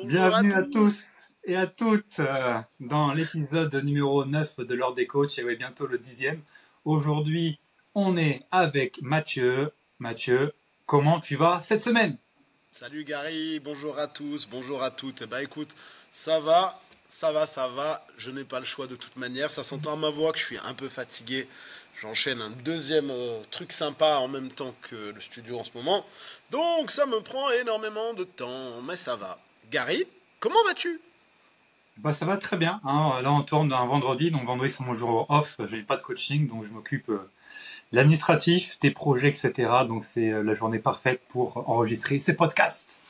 Bonjour à Bienvenue à tous. tous et à toutes dans l'épisode numéro 9 de l'Ordre des coachs, et oui, bientôt le 10e. Aujourd'hui, on est avec Mathieu. Mathieu, comment tu vas cette semaine? Salut Gary, bonjour à tous, bonjour à toutes. Eh ben écoute, ça va, ça va. Je n'ai pas le choix de toute manière. Ça s'entend à ma voix que je suis un peu fatigué. J'enchaîne un deuxième truc sympa en même temps que le studio en ce moment. Donc ça me prend énormément de temps, mais ça va. Gary, comment vas-tu? Bah, ça va très bien, hein. Là, on tourne un vendredi, donc vendredi c'est mon jour off. J'ai pas de coaching, donc je m'occupe de l'administratif, des projets, etc. Donc c'est la journée parfaite pour enregistrer ces podcasts,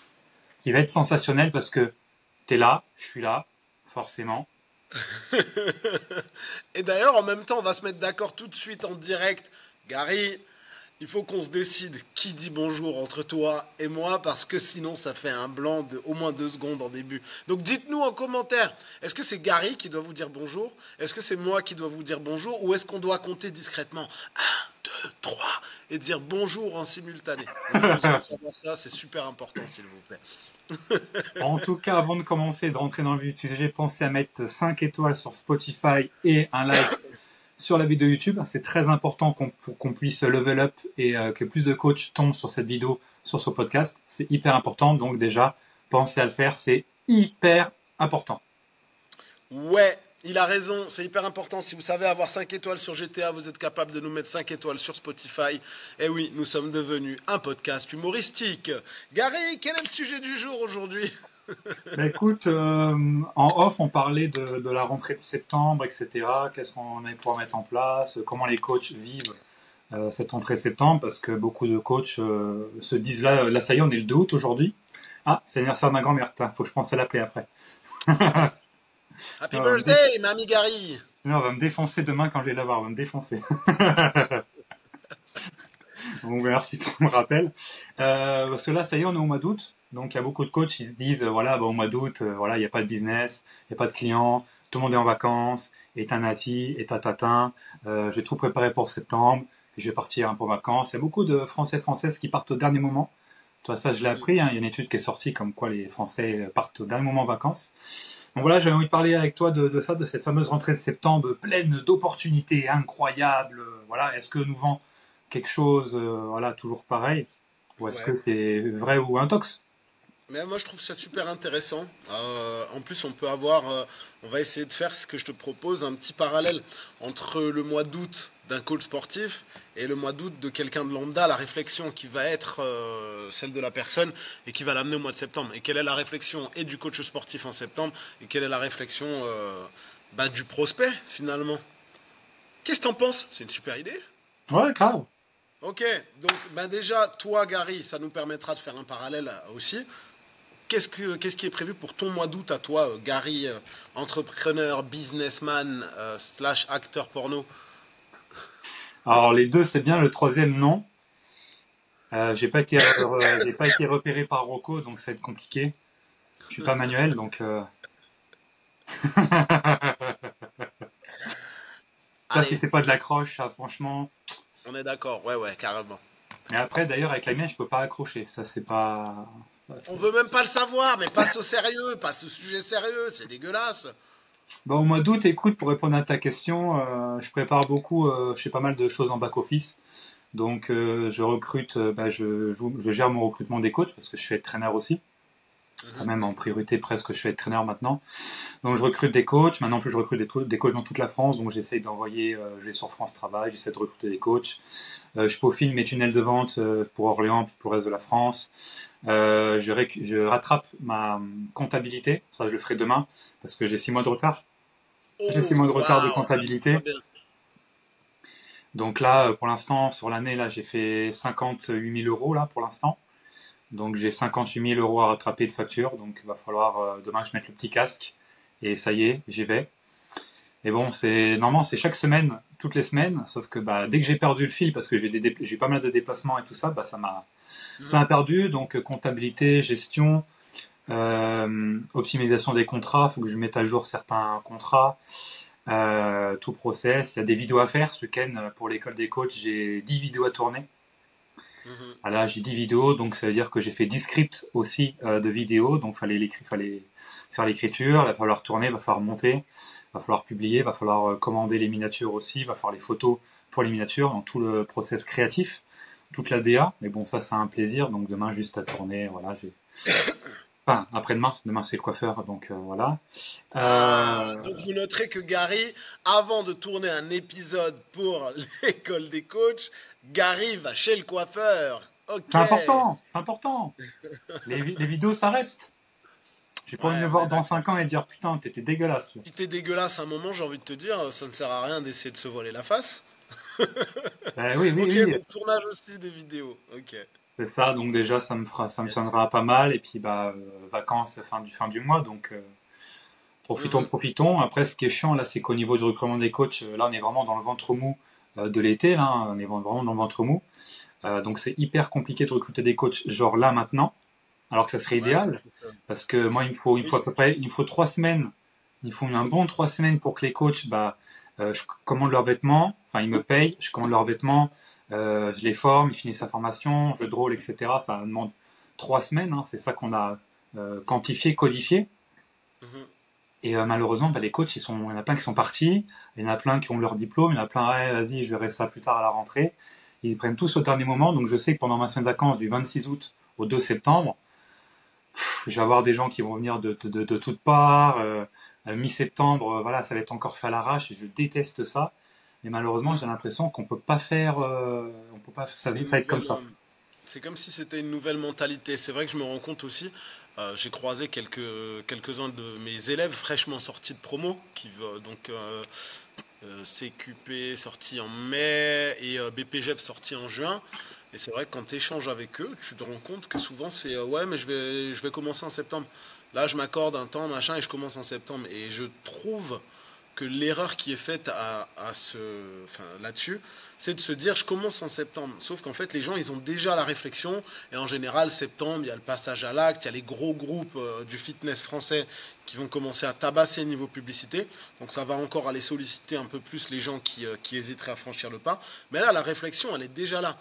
qui va être sensationnel parce que t'es là, je suis là, forcément. Et d'ailleurs, en même temps, on va se mettre d'accord tout de suite en direct. Gary, il faut qu'on se décide qui dit bonjour entre toi et moi parce que sinon ça fait un blanc de au moins 2 secondes en début. Donc dites-nous en commentaire, est-ce que c'est Gary qui doit vous dire bonjour? Est-ce que c'est moi qui dois vous dire bonjour? Ou est-ce qu'on doit compter discrètement un, 2, 3 et dire bonjour en simultané? On a besoin de savoir ça, c'est super important s'il vous plaît. En tout cas, avant de commencer, de rentrer dans le vif du sujet, pensez à mettre 5 étoiles sur Spotify et un like sur la vidéo YouTube. C'est très important pour qu'on puisse level up et que plus de coachs tombent sur cette vidéo, sur ce podcast. C'est hyper important. Donc déjà, pensez à le faire. C'est hyper important. Ouais, il a raison, c'est hyper important. Si vous savez avoir 5 étoiles sur GTA, vous êtes capable de nous mettre 5 étoiles sur Spotify. Et oui, nous sommes devenus un podcast humoristique. Gary, quel est le sujet du jour aujourd'hui? Bah écoute, en off, on parlait de la rentrée de septembre, etc. Qu'est-ce qu'on allait pouvoir mettre en place, comment les coachs vivent cette rentrée de septembre, parce que beaucoup de coachs se disent là ça y est, on est le 2 août aujourd'hui. Ah, c'est l'anniversaire de ma grand-mère, faut que je pense à l'appeler après. Happy Sinon, on va me dé- birthday, mamie Gary! sinon, on va me défoncer demain quand je vais la voir, on va me défoncer. Donc merci pour le rappel. Parce que là, ça y est, on est au mois d'août. Donc il y a beaucoup de coachs qui se disent, voilà, bah, au mois d'août, voilà, il n'y a pas de business, il n'y a pas de clients, tout le monde est en vacances, et tanati, et tatatin, j'ai tout préparé pour septembre, et je vais partir un peu en vacances. Il y a beaucoup de Françaises qui partent au dernier moment. Toi, ça, je l'ai Mhm. appris, hein. Il y a une étude qui est sortie comme quoi les Français partent au dernier moment en vacances. Donc voilà, j'avais envie de parler avec toi de ça, de cette fameuse rentrée de septembre pleine d'opportunités incroyables. Voilà, est-ce que nous vend quelque chose, voilà, toujours pareil, ou est-ce que Ouais. c'est vrai ou intox? Mais moi je trouve ça super intéressant. En plus on peut avoir, on va essayer de faire ce que je te propose, un petit parallèle entre le mois d'août d'un coach sportif et le mois d'août de quelqu'un de lambda, la réflexion qui va être celle de la personne et qui va l'amener au mois de septembre. Et quelle est la réflexion et du coach sportif en septembre et quelle est la réflexion du prospect finalement. Qu'est-ce que t'en penses? C'est une super idée. Ouais, grave. Ok, donc déjà toi Gary, ça nous permettra de faire un parallèle aussi. Qu'est-ce qui est prévu pour ton mois d'août à toi, Gary, entrepreneur, businessman, slash acteur porno? Alors les deux, c'est bien, le troisième, non. J'ai pas été repéré par Rocco, donc ça va être compliqué. Je suis pas manuel, donc ça, si Allez, c'est pas de l'accroche, ça, franchement. on est d'accord, ouais, ouais, carrément. Mais après, d'ailleurs, avec la Qu'est-ce- mienne, je peux pas accrocher. Ça, c'est pas. On veut même pas le savoir, mais passe au sérieux, passe au sujet sérieux, c'est dégueulasse. Bah, au mois d'août, écoute, pour répondre à ta question, je prépare beaucoup, je fais pas mal de choses en back-office. Donc, je recrute, je gère mon recrutement des coachs parce que je suis entraîneur aussi. Enfin, Mhm. même en priorité, presque, je suis entraîneur maintenant. Donc, je recrute des coachs. Maintenant, en plus, je recrute des coachs dans toute la France. Donc, j'essaye d'envoyer, je vais sur France Travail, j'essaie de recruter des coachs. Je peaufine mes tunnels de vente pour Orléans puis pour le reste de la France. Je rattrape ma comptabilité. Ça, je le ferai demain parce que j'ai 6 mois de retard. J'ai six Oh, mois de retard de waouh, très comptabilité. bien. Donc là, pour l'instant, sur l'année, là, j'ai fait 58 000 € là pour l'instant. Donc j'ai 58 000 € à rattraper de facture. Donc il va falloir demain que je mette le petit casque. Et ça y est, j'y vais. Et bon, c'est normalement c'est chaque semaine, toutes les semaines. Sauf que bah dès que j'ai perdu le fil, parce que j'ai pas mal de déplacements et tout ça, bah ça Mhm. m'a perdu. Donc comptabilité, gestion, optimisation des contrats. Faut que je mette à jour certains contrats. Tout process. Il y a des vidéos à faire. Ce week-end, pour l'école des coachs, j'ai 10 vidéos à tourner. Mhm. Ah, là, j'ai 10 vidéos, donc ça veut dire que j'ai fait 10 scripts aussi de vidéos. Donc fallait faire l'écriture, il va falloir tourner, il va falloir monter, il va falloir publier, il va falloir commander les miniatures aussi, il va falloir les photos pour les miniatures, dans tout le process créatif, toute la DA. Mais bon, ça c'est un plaisir, donc demain juste à tourner, voilà, Enfin, après-demain, demain c'est le coiffeur, donc voilà. Ah, Euh, donc vous noterez que Gary, avant de tourner un épisode pour l'école des coachs, Gary va chez le coiffeur. Ok. c'est important, c'est important. Les vidéos, ça reste. J'ai pas envie de Ouais, me on voir est dans d'accord. 5 ans et dire putain, t'étais dégueulasse. Si t'es dégueulasse à un moment, j'ai envie de te dire, ça ne sert à rien d'essayer de se voiler la face. Oui, oui, Ok, oui. donc tournage aussi des vidéos. Ok. C'est ça, donc déjà ça me Yes. sonnera pas mal. Et puis bah vacances fin du mois, donc Mhm. profitons. Après, ce qui est chiant là, c'est qu'au niveau du recrutement des coachs, là on est vraiment dans le ventre mou de l'été, là, hein. On est vraiment dans le ventre mou. Donc c'est hyper compliqué de recruter des coachs genre là maintenant, alors que ça serait Ouais, idéal, parce que moi il me faut à oui. peu près, il me faut 3 semaines, il faut un bon 3 semaines pour que les coachs, bah, je commande leurs vêtements, enfin ils me payent, je commande leurs vêtements, je les forme, ils finissent sa formation, jeu de rôle, etc. Ça demande 3 semaines, hein, c'est ça qu'on a quantifié, codifié. Mhm. Et malheureusement, bah, les coachs, il y en a plein qui sont partis, il y en a plein qui ont leur diplôme, il y en a plein, ouais, vas-y, je verrai ça plus tard à la rentrée. Ils prennent tous au dernier moment, donc je sais que pendant ma semaine de vacances du 26 août au 2 septembre, je vais avoir des gens qui vont venir de toutes parts. Mi-septembre, voilà, ça va être encore fait à l'arrache et je déteste ça. Mais malheureusement, Mm. j'ai l'impression qu'on peut pas faire, on peut pas, C'est une ça va être comme nouvelle. ça. C'est comme si c'était une nouvelle mentalité. C'est vrai que je me rends compte aussi. J'ai croisé quelques-uns de mes élèves fraîchement sortis de promo, CQP sorti en mai et BPGEP sorti en juin. Et c'est vrai que quand tu échanges avec eux, tu te rends compte que souvent c'est ouais, mais je vais commencer en septembre. Là, je m'accorde un temps, machin, et je commence en septembre. Et je trouve que l'erreur qui est faite enfin, là-dessus, c'est de se dire je commence en septembre. Sauf qu'en fait, les gens, ils ont déjà la réflexion. Et en général, septembre, il y a le passage à l'acte, il y a les gros groupes du fitness français qui vont commencer à tabasser niveau publicité. Donc ça va encore aller solliciter un peu plus les gens qui hésiteraient à franchir le pas. Mais là, la réflexion, elle est déjà là.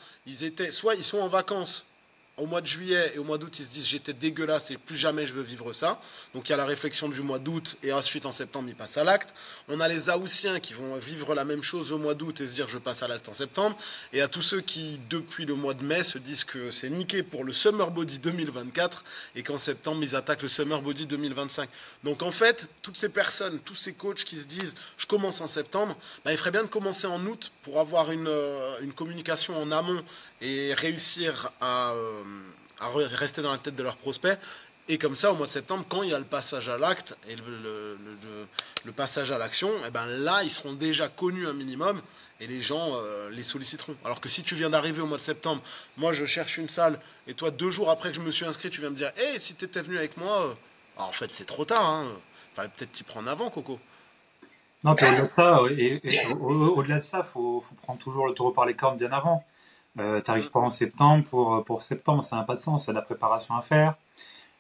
Soit ils sont en vacances au mois de juillet et au mois d'août, ils se disent j'étais dégueulasse et plus jamais je veux vivre ça. Donc il y a la réflexion du mois d'août et ensuite en septembre ils passent à l'acte. On a les Haussiens qui vont vivre la même chose au mois d'août et se dire je passe à l'acte en septembre. Et à tous ceux qui depuis le mois de mai se disent que c'est niqué pour le Summer Body 2024 et qu'en septembre ils attaquent le Summer Body 2025. Donc en fait, toutes ces personnes, tous ces coachs qui se disent je commence en septembre, bah, il ferait bien de commencer en août pour avoir une communication en amont et réussir à rester dans la tête de leurs prospects. Et comme ça, au mois de septembre, quand il y a le passage à l'acte et le passage à l'action, et ben là, ils seront déjà connus un minimum et les gens les solliciteront. Alors que si tu viens d'arriver au mois de septembre, moi je cherche une salle et toi 2 jours après que je me suis inscrit, tu viens me dire, hé, hey, si tu étais venu avec moi, en fait c'est trop tard. Hein. Fallait peut-être t'y prendre avant, Coco. Non, puis au-delà de ça, au-delà de ça, faut prendre toujours le taureau par les cornes bien avant. T'arrives Mm, pas en septembre pour septembre, ça n'a pas de sens, c'est de la préparation à faire.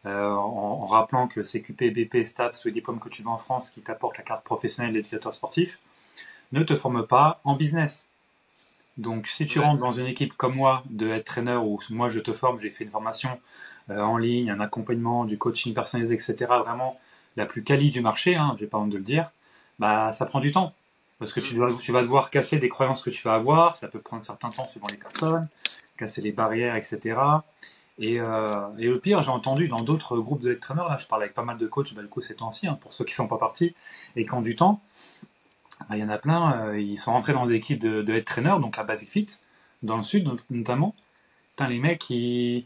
En rappelant que CQP, BP, STAPS, tous les diplômes que tu veux en France qui t'apportent la carte professionnelle d'éducateur sportif, ne te forment pas en business. Donc, si tu ouais. rentres dans une équipe comme moi, de head trainer, où moi je te forme, j'ai fait une formation en ligne, un accompagnement, du coaching personnalisé, etc., vraiment la plus quali du marché, hein, j'ai pas honte de le dire, bah ça prend du temps. Parce que Mm, tu vas devoir casser des croyances que tu vas avoir, ça peut prendre un certain temps suivant les personnes, casser les barrières, etc. Et le pire, j'ai entendu dans d'autres groupes de head trainers, là je parle avec pas mal de coachs, bah, du coup ces temps-ci, hein, pour ceux qui sont pas partis, et qui ont du temps, bah, il y en a plein, ils sont rentrés dans des équipes de head trainers, donc à Basic Fit, dans le sud notamment. Putain, les mecs, c'est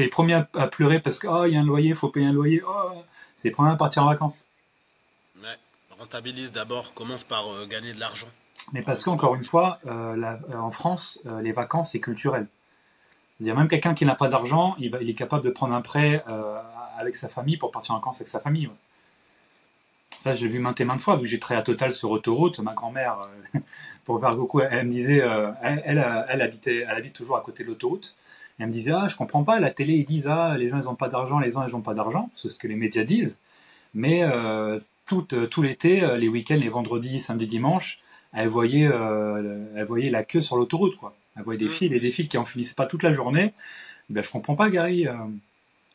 les premiers à pleurer parce que oh, il y a un loyer, faut payer un loyer. Oh, c'est les premiers à partir en vacances. ouais. Rentabilise d'abord, commence par gagner de l'argent Mais parce avant de qu'encore une fois, en France, les vacances c'est culturel. C'est-à-dire même quelqu'un qui n'a pas d'argent, il est capable de prendre un prêt avec sa famille pour partir en vacances avec sa famille. Ouais. Ça, je l'ai vu maintes et maintes fois, vu que j'ai travaillé à Total sur autoroute. Ma grand-mère, pour faire beaucoup, elle me disait, elle habite toujours à côté de l'autoroute. Et elle me disait, ah, je comprends pas, la télé, ils disent, ah, les gens, ils ont pas d'argent, les gens, ils ont pas d'argent. C'est ce que les médias disent. Mais tout l'été, les week-ends, les vendredis, samedis, dimanches, elle voyait la queue sur l'autoroute, quoi. Elle voyait des Mm. fils et des fils qui en finissaient pas toute la journée. Ben, je comprends pas, Gary.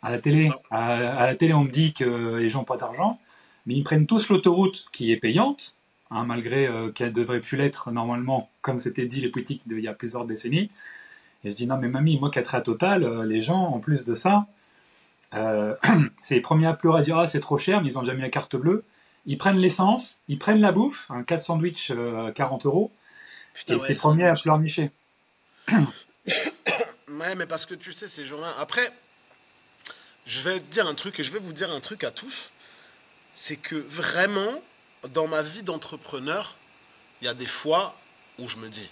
À la télé, Non. à la télé, on me dit que les gens n'ont pas d'argent, mais ils prennent tous l'autoroute qui est payante, hein, malgré qu'elle devrait plus l'être normalement, comme c'était dit les politiques il y a plusieurs décennies. Et je dis non mais mamie, moi qui ai très Total, les gens en plus de ça, euh, c'est les premiers à pleurer à dire ah c'est trop cher, mais ils ont déjà mis la carte bleue. Ils prennent l'essence, ils prennent la bouffe, un 4 sandwich 40 euros, Putain, et ouais, c'est le les premiers à sandwich. pleurnicher. Ouais, mais parce que tu sais, ces gens-là. Après, je vais te dire un truc et je vais vous dire un truc à tous. C'est que vraiment, dans ma vie d'entrepreneur, il y a des fois où je me dis,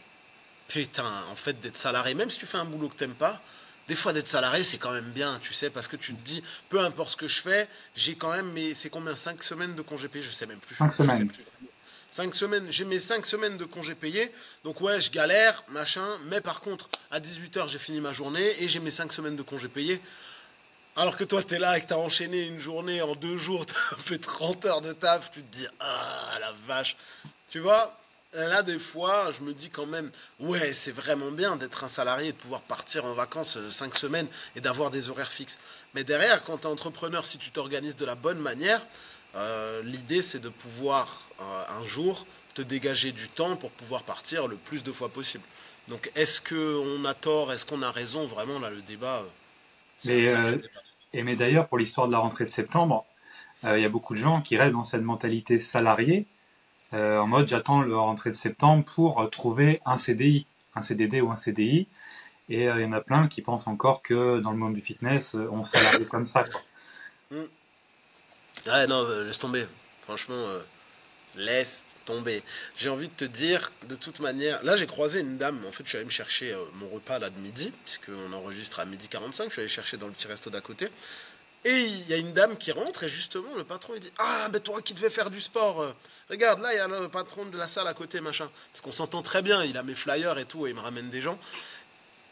putain, en fait, d'être salarié, même si tu fais un boulot que t'aimes pas, des fois d'être salarié, c'est quand même bien, tu sais, parce que tu te dis, peu importe ce que je fais, j'ai quand même mes, c'est combien, 5 semaines de congés payés, je sais même plus, 5 je sais semaines. plus. 5 semaines, j'ai mes 5 semaines de congés payés, donc ouais, je galère, machin, mais par contre, à 18 h j'ai fini ma journée et j'ai mes 5 semaines de congés payés. Alors que toi, t'es là et que t'as enchaîné une journée en 2 jours, t'as fait 30 heures de taf, tu te dis, ah la vache. Tu vois, là, des fois, je me dis quand même, ouais, c'est vraiment bien d'être un salarié et de pouvoir partir en vacances 5 semaines et d'avoir des horaires fixes. Mais derrière, quand t'es entrepreneur, si tu t'organises de la bonne manière, l'idée, c'est de pouvoir un jour te dégager du temps pour pouvoir partir le plus de fois possible. Donc, est-ce qu'on a tort, est-ce qu'on a raison? Vraiment, là, le débat, c'est un Mais, sacré débat. mais d'ailleurs, pour l'histoire de la rentrée de septembre, il y a beaucoup de gens qui restent dans cette mentalité salariée, en mode j'attends la rentrée de septembre pour trouver un CDI, un CDD ou un CDI. Et il y en a plein qui pensent encore que dans le monde du fitness, on salarie comme ça, quoi. Hmm. Ouais, non, laisse tomber. Franchement, laisse tomber. J'ai envie de te dire, de toute manière, là j'ai croisé une dame, en fait je suis allé me chercher mon repas là de midi, puisqu'on enregistre à 12h45, je suis allé chercher dans le petit resto d'à côté, et il y a une dame qui rentre, et justement le patron il dit, ah ben toi qui devais faire du sport, regarde là il y a le patron de la salle à côté, machin, parce qu'on s'entend très bien, il a mes flyers et tout, et il me ramène des gens,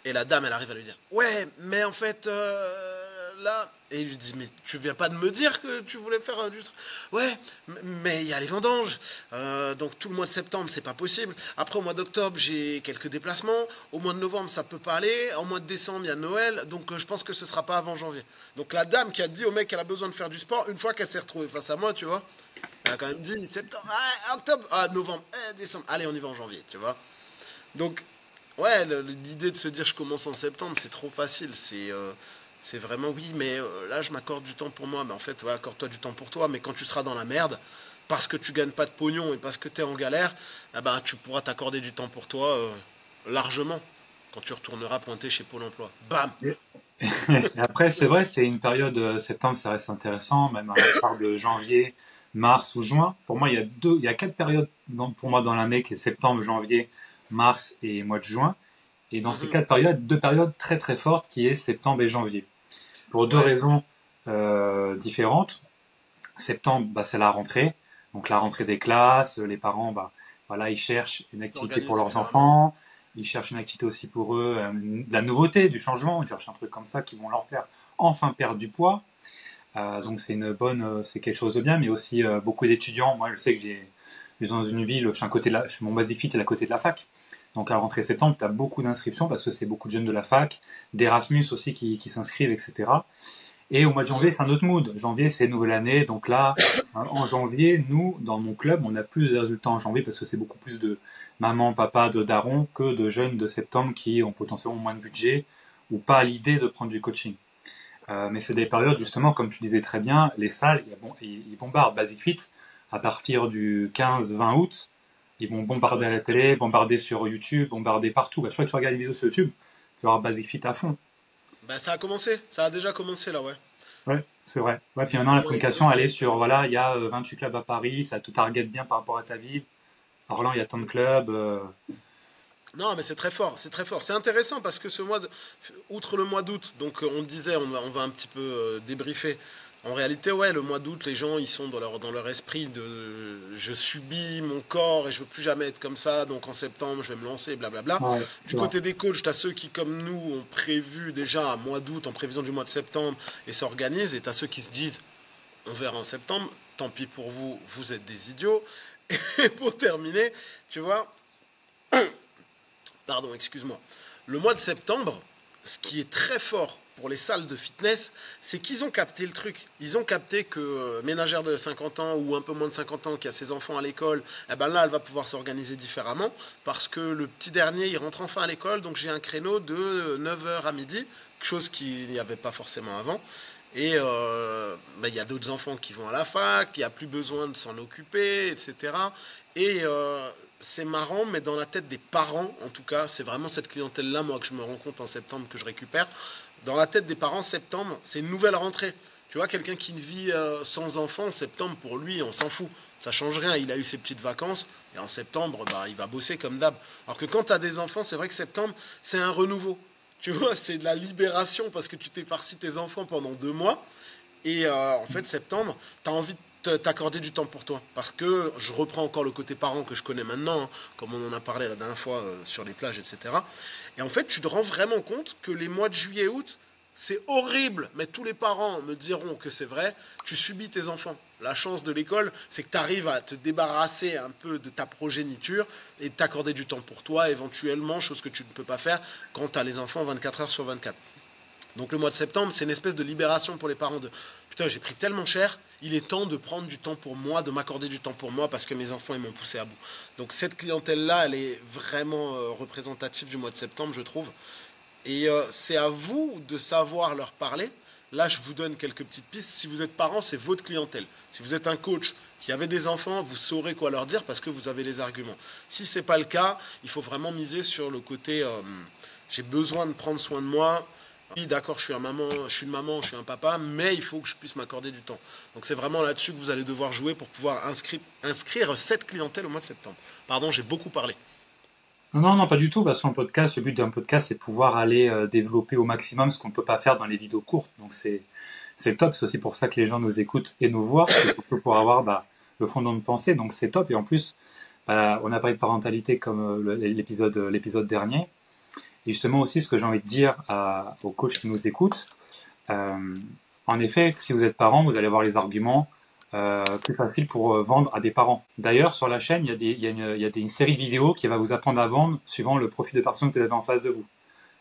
et la dame, elle arrive à lui dire, ouais, mais en fait, là... Et il lui dit, mais tu viens pas de me dire que tu voulais faire du... Ouais, mais il y a les vendanges. Donc tout le mois de septembre, c'est pas possible. Après, au mois d'octobre, j'ai quelques déplacements. Au mois de novembre, ça peut pas aller. Au mois de décembre, il y a Noël. Donc je pense que ce sera pas avant janvier. Donc la dame qui a dit au mec qu'elle a besoin de faire du sport, une fois qu'elle s'est retrouvée face à moi, tu vois, elle a quand même dit septembre, ah, octobre, ah, novembre, décembre. Allez, on y va en janvier, tu vois. Donc ouais, l'idée de se dire je commence en septembre, c'est trop facile. C'est vraiment oui, mais là je m'accorde du temps pour moi. Mais en fait, ouais, accorde-toi du temps pour toi. Mais quand tu seras dans la merde, parce que tu gagnes pas de pognon et parce que tu es en galère, eh ben, tu pourras t'accorder du temps pour toi largement quand tu retourneras pointer chez Pôle emploi. Bam. Et après, c'est vrai, c'est une période, septembre, ça reste intéressant, même à l'instar de janvier, mars ou juin. Pour moi, il y a quatre périodes pour moi dans l'année, qui est septembre, janvier, mars et mois de juin. Et dans ces Mhm. quatre périodes, deux périodes très très fortes, qui est septembre et janvier. Pour deux Ouais. raisons différentes. Septembre, bah, c'est la rentrée. Donc la rentrée des classes, les parents, bah, voilà, ils cherchent une activité T'organises pour leurs différemment. enfants, ils cherchent une activité aussi pour eux, de la nouveauté, du changement, ils cherchent un truc comme ça qui vont leur faire enfin perdre du poids. Mhm. Donc c'est une bonne, c'est quelque chose de bien, mais aussi beaucoup d'étudiants. Moi, je sais que je suis dans une ville, je suis à côté de mon Basic Fit est à côté de la fac. Donc à la rentrée septembre, tu as beaucoup d'inscriptions parce que c'est beaucoup de jeunes de la fac, d'Erasmus aussi qui s'inscrivent, etc. Et au mois de Mhm. janvier, c'est un autre mood. Janvier, c'est nouvelle année. Donc là, en janvier, nous, dans mon club, on a plus de résultats en janvier parce que c'est beaucoup plus de maman, papa, de daron que de jeunes de septembre qui ont potentiellement moins de budget ou pas l'idée de prendre du coaching. Mais c'est des périodes, justement, comme tu disais très bien, les salles, ils bombardent Basic Fit à partir du 15-20 août. Ils vont Ah bombarder ouais, à la c'est télé, terminé. bombarder sur YouTube, bombarder partout. Bah, je crois que tu regardes les vidéos sur YouTube, tu vas voir Basic Fit à fond. Bah ça a commencé, ça a déjà commencé là, ouais. Ouais, c'est vrai. Ouais, puis maintenant, la Vivement les communication, elle est clubs sur, voilà, il y a 28 clubs à Paris, ça te target bien par rapport à ta ville. Orlan, il y a tant de clubs. Non, mais c'est très fort, c'est très fort. C'est intéressant parce que ce mois, outre le mois d'août, donc on disait, on va un petit peu débriefer. En réalité, ouais, le mois d'août, les gens, ils sont dans leur esprit de je subis mon corps et je veux plus jamais être comme ça, donc en septembre, je vais me lancer, blablabla. Ouais, Du c'est vrai. côté des coachs, tu as ceux qui, comme nous, ont prévu déjà un mois d'août en prévision du mois de septembre et s'organisent, et tu as ceux qui se disent on verra en septembre, tant pis pour vous, vous êtes des idiots. Et pour terminer, tu vois, pardon, excuse-moi, le mois de septembre, ce qui est très fort pour les salles de fitness, c'est qu'ils ont capté le truc. Ils ont capté que ménagère de 50 ans ou un peu moins de 50 ans qui a ses enfants à l'école, eh ben là, elle va pouvoir s'organiser différemment parce que le petit dernier, il rentre enfin à l'école, donc j'ai un créneau de 9 heures à midi, chose qu'il n'y avait pas forcément avant. Et ben, il y a d'autres enfants qui vont à la fac, il n'y a plus besoin de s'en occuper, etc. Et c'est marrant, mais dans la tête des parents, en tout cas, c'est vraiment cette clientèle-là, moi, que je me rends compte en septembre, que je récupère. Dans la tête des parents, septembre, c'est une nouvelle rentrée. Tu vois, quelqu'un qui vit sans enfant, en septembre, pour lui, on s'en fout. Ça change rien. Il a eu ses petites vacances, et en septembre, bah, il va bosser comme d'hab. Alors que quand tu as des enfants, c'est vrai que septembre, c'est un renouveau. Tu vois, c'est de la libération parce que tu t'es farci tes enfants pendant 2 mois. Et en fait, septembre, tu as envie de t'accorder du temps pour toi. Parce que je reprends encore le côté parent que je connais maintenant, hein, comme on en a parlé la dernière fois sur les plages, etc. Et en fait, tu te rends vraiment compte que les mois de juillet et août, c'est horrible, mais tous les parents me diront que c'est vrai, tu subis tes enfants. La chance de l'école, c'est que tu arrives à te débarrasser un peu de ta progéniture et de t'accorder du temps pour toi, éventuellement, chose que tu ne peux pas faire quand tu as les enfants 24 heures sur 24. Donc le mois de septembre, c'est une espèce de libération pour les parents de putain, j'ai pris tellement cher, il est temps de prendre du temps pour moi, de m'accorder du temps pour moi parce que mes enfants ils m'ont poussé à bout. Donc cette clientèle-là, elle est vraiment représentative du mois de septembre, je trouve. Et c'est à vous de savoir leur parler. Là, je vous donne quelques petites pistes. Si vous êtes parent, c'est votre clientèle. Si vous êtes un coach qui avait des enfants, vous saurez quoi leur dire parce que vous avez les arguments. Si ce n'est pas le cas, il faut vraiment miser sur le côté j'ai besoin de prendre soin de moi. Oui, d'accord, je suis une maman, je suis un papa, mais il faut que je puisse m'accorder du temps. Donc c'est vraiment là-dessus que vous allez devoir jouer pour pouvoir inscrire cette clientèle au mois de septembre. Pardon, j'ai beaucoup parlé. Non, non, non, pas du tout. Bah, sur un podcast, le but d'un podcast, c'est de pouvoir aller développer au maximum ce qu'on ne peut pas faire dans les vidéos courtes. Donc c'est top. C'est aussi pour ça que les gens nous écoutent et nous voient. C'est surtout pour avoir bah, le fondement de pensée. Donc c'est top. Et en plus, bah, on a parlé de parentalité comme l'épisode dernier. Et justement aussi, ce que j'ai envie de dire aux coachs qui nous écoutent, euh, en effet, si vous êtes parent, vous allez avoir les arguments plus faciles pour vendre à des parents. D'ailleurs, sur la chaîne, il y a une série de vidéos qui va vous apprendre à vendre suivant le profil de personne que vous avez en face de vous.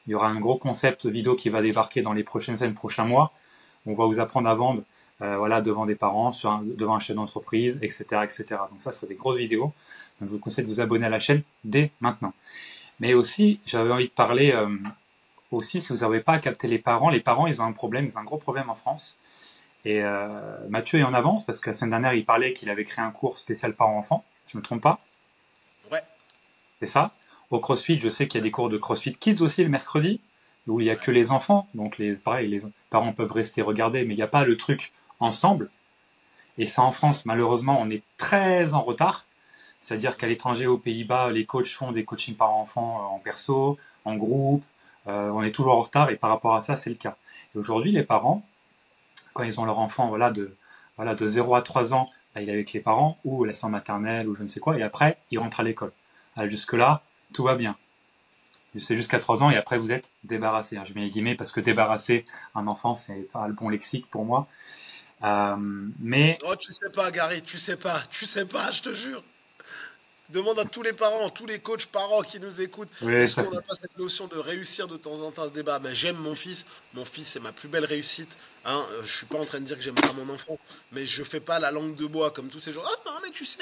Il y aura un gros concept vidéo qui va débarquer dans les prochaines semaines, prochains mois. On va vous apprendre à vendre voilà, devant des parents, devant un chef d'entreprise, etc., etc. Donc ça, c'est des grosses vidéos. Donc je vous conseille de vous abonner à la chaîne dès maintenant. Mais aussi, j'avais envie de parler aussi, si vous n'avez pas capté les parents, ils ont un problème, ils ont un gros problème en France. Et Mathieu est en avance parce que la semaine dernière, il parlait qu'il avait créé un cours spécial parents-enfants. Je me trompe pas? Ouais, C'est ça. Au CrossFit, je sais qu'il y a des cours de CrossFit Kids aussi le mercredi, où il y a ouais. que les enfants. Donc pareil, les parents peuvent rester regarder, mais il n'y a pas le truc ensemble. Et ça, en France, malheureusement, on est très en retard. C'est-à-dire qu'à l'étranger, aux Pays-Bas, les coachs font des coachings par enfants en perso, en groupe. On est toujours en retard et par rapport à ça, c'est le cas. Et aujourd'hui, les parents, quand ils ont leur enfant voilà, de 0 à 3 ans, là, il est avec les parents ou l'assistant maternelle ou je ne sais quoi, et après, il rentre à l'école. Jusque-là, tout va bien. C'est jusqu'à 3 ans et après, vous êtes débarrassé. Je mets les guillemets parce que débarrasser un enfant, c'est pas le bon lexique pour moi. Euh, mais Oh, tu sais pas, Gary, tu sais pas, je te jure. Demande à tous les parents, tous les coachs parents qui nous écoutent, oui, est-ce ça qu'on fait. n'a pas cette notion de réussir de temps en temps à ce débat? Mais j'aime mon fils c'est ma plus belle réussite. Hein. Je suis pas en train de dire que j'aime pas mon enfant, mais je fais pas la langue de bois comme tous ces gens. Ah non, mais tu sais,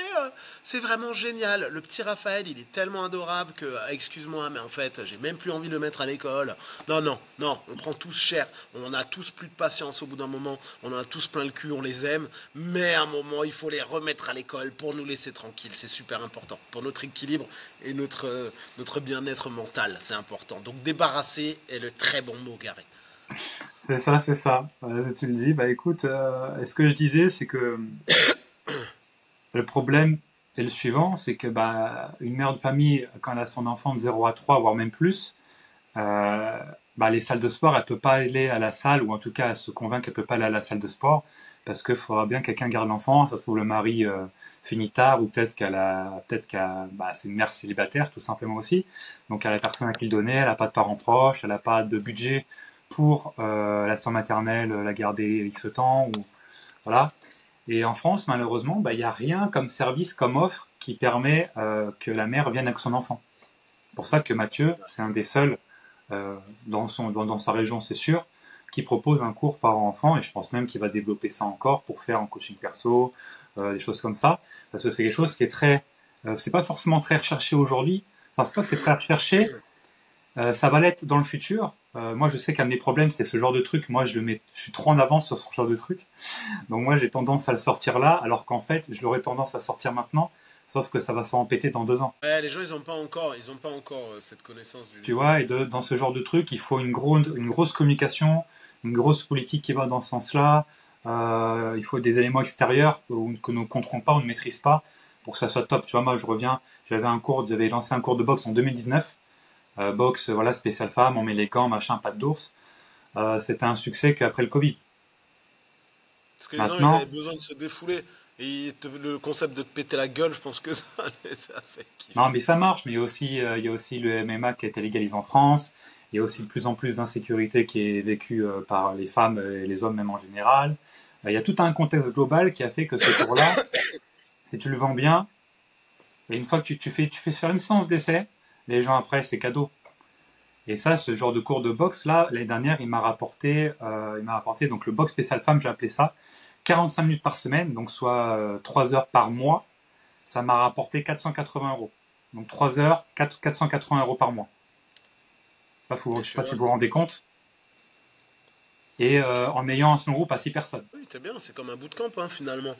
c'est vraiment génial. Le petit Raphaël, il est tellement adorable que, excuse-moi, mais en fait, j'ai même plus envie de le mettre à l'école. Non, non, non, on prend tous cher. On a tous plus de patience au bout d'un moment. On en a tous plein le cul, on les aime. Mais à un moment, il faut les remettre à l'école pour nous laisser tranquilles. C'est super important. Pour notre équilibre et notre bien-être mental, c'est important. Donc débarrasser est le très bon mot, Gary. C'est ça, c'est ça. Tu le dis. Bah écoute, ce que je disais, c'est que le problème est le suivant, c'est que bah une mère de famille, quand elle a son enfant de 0 à 3, voire même plus, euh, bah, les salles de sport, elle peut pas aller à la salle, ou en tout cas, elle se convainc qu'elle peut pas aller à la salle de sport, parce qu'il faudra bien que quelqu'un garde l'enfant. Ça se trouve, le mari finit tard, ou bah, c'est une mère célibataire, tout simplement aussi. Donc, elle a personne à qui le donner, elle a pas de parents proches, elle a pas de budget pour l'assistance maternelle, la garder X temps, ou voilà. Et en France, malheureusement, il n'y a rien comme service, comme offre qui permet que la mère vienne avec son enfant. C'est pour ça que Mathieu, c'est un des seuls dans sa région, c'est sûr, qui propose un cours par enfant, et je pense même qu'il va développer ça encore pour faire en coaching perso, des choses comme ça, parce que c'est quelque chose qui est c'est pas forcément très recherché aujourd'hui. Enfin, c'est pas que c'est très recherché, ça va l'être dans le futur. Moi, je sais qu'un de mes problèmes, c'est ce genre de truc. Moi, je suis trop en avance sur ce genre de truc. Donc moi, j'ai tendance à le sortir là, alors qu'en fait, je l'aurais tendance à sortir maintenant, sauf que ça va s'en empêter dans 2 ans. Ouais, les gens, ils ont pas encore cette connaissance Tu du. vois, et dans ce genre de truc, il faut une grosse communication, une grosse politique qui va dans ce sens-là. Il faut des éléments extérieurs que nous ne contrôlons pas, on ne maîtrise pas, pour que ça soit top. Tu vois, moi, j'avais lancé un cours de boxe en 2019. Boxe, voilà, spécial femme, on met les gants, machin, patte d'ours. C'était un succès qu'après le Covid. Parce que les gens, ils avaient Maintenant, besoin de se défouler. Et le concept de te péter la gueule, je pense que ça, ça fait non, kiffer. mais ça marche, mais il y a aussi le MMA qui a été légalisé en France. Il y a aussi de plus en plus d'insécurité qui est vécue par les femmes et les hommes même en général. Il y a tout un contexte global qui a fait que ce cours-là, si tu le vends bien, et une fois que tu fais faire une séance d'essai, les gens après, c'est cadeau. Et ça, ce genre de cours de boxe, là, l'année dernière, il m'a rapporté, donc le box spécial femme, j'ai appelé ça, 45 minutes par semaine, donc soit 3 heures par mois. Ça m'a rapporté 480 euros. Donc 3 heures, 480 euros par mois. Et Je sais tu pas si vois. vous vous rendez compte. Et en ayant un small group à 6 personnes. Oui, t'es bien, c'est comme un bootcamp, hein, finalement.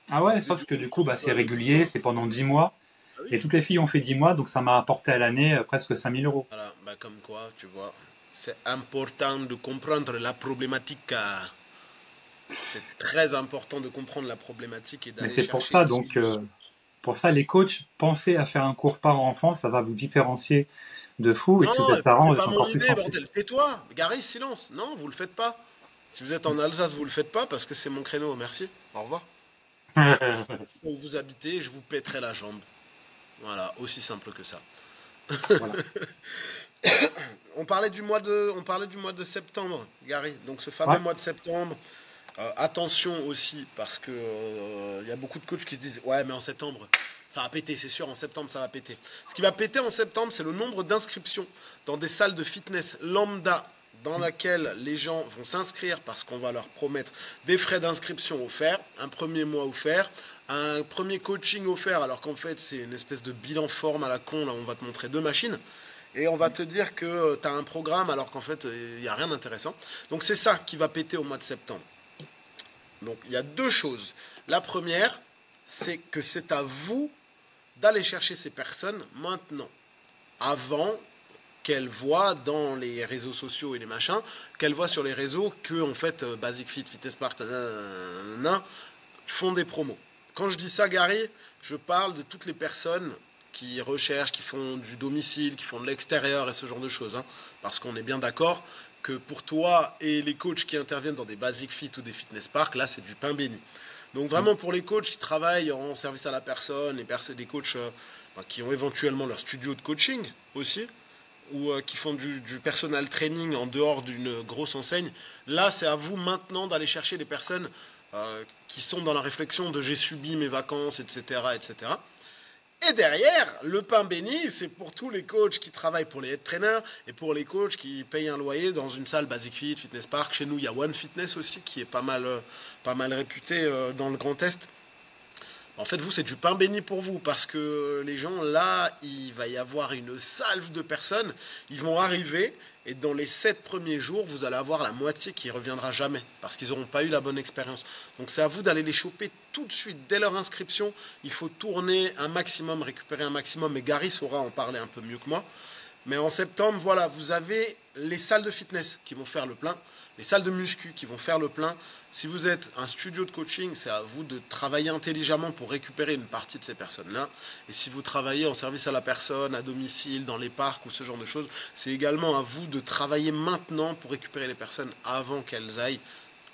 Ah ouais, C'est sauf du que du coup, c'est c'est pas du régulier, bootcamp. c'est pendant 10 mois. Ah Et oui. toutes les filles ont fait 10 mois, donc ça m'a rapporté à l'année presque 5 000 euros. Voilà, bah comme quoi, tu vois, c'est important de comprendre la problématique. C'est très important de comprendre la problématique et Mais d'aller c'est pour chercher ça, les donc, solutions. pour ça, les coachs, pensez à faire un cours par enfant, ça va vous différencier de fou. Et si vous Non, êtes parent, c'est vous êtes pas mon encore plus idée, sensible. bordel. Tais-toi, Gary, silence. Non, vous le faites pas. Si vous êtes en Alsace, vous le faites pas parce que c'est mon créneau. Merci. Au revoir. Où vous habitez, je vous pèterai la jambe. Voilà, aussi simple que ça. Voilà. On parlait du mois de septembre, Gary. Donc ce fameux Ouais. mois de septembre, attention aussi parce que il y a beaucoup de coachs qui se disent ouais mais en septembre ça va péter, c'est sûr en septembre ça va péter. Ce qui va péter en septembre c'est le nombre d'inscriptions dans des salles de fitness lambda dans laquelle les gens vont s'inscrire parce qu'on va leur promettre des frais d'inscription offerts, un premier mois offert, un premier coaching offert alors qu'en fait c'est une espèce de bilan forme à la con, là on va te montrer 2 machines et on va te dire que tu as un programme alors qu'en fait il n'y a rien d'intéressant. Donc c'est ça qui va péter au mois de septembre. Donc il y a 2 choses. La première, c'est que c'est à vous d'aller chercher ces personnes maintenant, avant qu'elles voient dans les réseaux sociaux et les machins, qu'elles voient sur les réseaux que en fait Basic Fit, Fitness Park, font des promos. Quand je dis ça, Gary, je parle de toutes les personnes qui recherchent, qui font du domicile, qui font de l'extérieur et ce genre de choses. Hein. Parce qu'on est bien d'accord que pour toi et les coachs qui interviennent dans des Basic Fit ou des Fitness Park, là c'est du pain béni. Donc vraiment pour les coachs qui travaillent en service à la personne, des coachs qui ont éventuellement leur studio de coaching aussi, ou qui font du personal training en dehors d'une grosse enseigne, là c'est à vous maintenant d'aller chercher des personnes qui sont dans la réflexion de j'ai subi mes vacances, etc., etc. Et derrière, le pain béni, c'est pour tous les coachs qui travaillent pour les head trainers et pour les coachs qui payent un loyer dans une salle Basic Fit, Fitness Park. Chez nous, il y a One Fitness aussi qui est pas mal réputé dans le Grand Est. En fait, vous, c'est du pain béni pour vous parce que les gens, là, il va y avoir une salve de personnes. Ils vont arriver et dans les 7 premiers jours, vous allez avoir la moitié qui ne reviendra jamais parce qu'ils n'auront pas eu la bonne expérience. Donc, c'est à vous d'aller les choper tout de suite dès leur inscription. Il faut tourner un maximum, récupérer un maximum. Et Gary saura en parler un peu mieux que moi. Mais en septembre, voilà, vous avez les salles de fitness qui vont faire le plein, les salles de muscu qui vont faire le plein. Si vous êtes un studio de coaching, c'est à vous de travailler intelligemment pour récupérer une partie de ces personnes-là. Et si vous travaillez en service à la personne, à domicile, dans les parcs ou ce genre de choses, c'est également à vous de travailler maintenant pour récupérer les personnes avant qu'elles aillent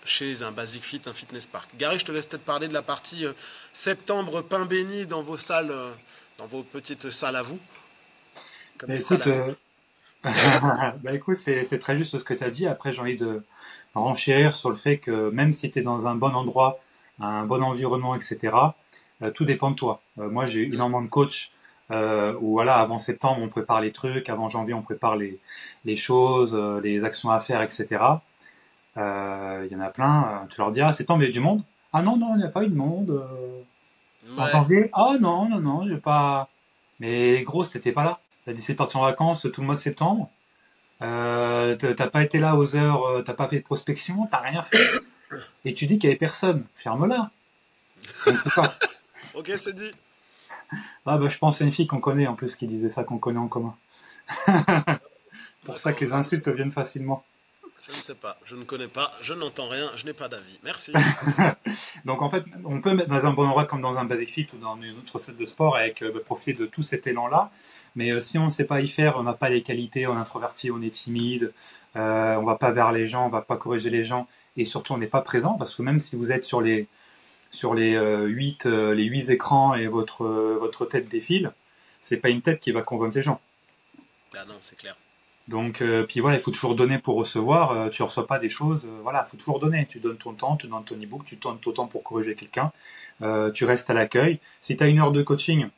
chez un Basic Fit, un Fitness Park. Gary, je te laisse peut-être parler de la partie septembre pain béni dans vos salles, dans vos petites salles à vous, comme Mais des salles écoute, à nous. bah écoute, c'est très juste ce que tu as dit. Après, j'ai envie de renchérir sur le fait que même si tu es dans un bon endroit un bon environnement, etc. Tout dépend de toi. Moi, j'ai eu énormément de coachs où voilà, avant septembre, on prépare les trucs, avant janvier, on prépare les choses, les actions à faire, etc. Il y en a plein. Tu leur dis, ah, septembre, il y a du monde. Ah non, non, il n'y a pas eu de monde. En Ouais. janvier, ah non, non, non, j'ai pas. Mais gros, t'étais pas là. T'as décidé de partir en vacances tout le mois de septembre. T'as pas été là aux heures, t'as pas fait de prospection, t'as rien fait. Et tu dis qu'il y avait personne. Ferme-la. Donc, c'est pas. Ok, c'est dit. Ah bah je pense à une fille qu'on connaît en plus qui disait ça, qu'on connaît en commun. Pour ça D'accord, que les je ne sais insultes pas. viennent facilement. Je ne sais pas. Je ne connais pas. Je n'entends rien. Je n'ai pas d'avis. Merci. Donc en fait, on peut mettre dans un bon endroit comme dans un basic fit ou dans une autre salle de sport avec profiter de tout cet élan-là. Mais si on ne sait pas y faire, on n'a pas les qualités, on est introverti, on est timide, on va pas vers les gens, on va pas corriger les gens et surtout on n'est pas présent parce que même si vous êtes sur les 8 écrans et votre tête défile, c'est pas une tête qui va convaincre les gens. Ah non, c'est clair. Donc, puis voilà, il faut toujours donner pour recevoir. Tu reçois pas des choses. Voilà, il faut toujours donner. Tu donnes ton temps, tu donnes ton e-book, tu donnes ton temps pour corriger quelqu'un. Tu restes à l'accueil. Si tu as une heure de coaching,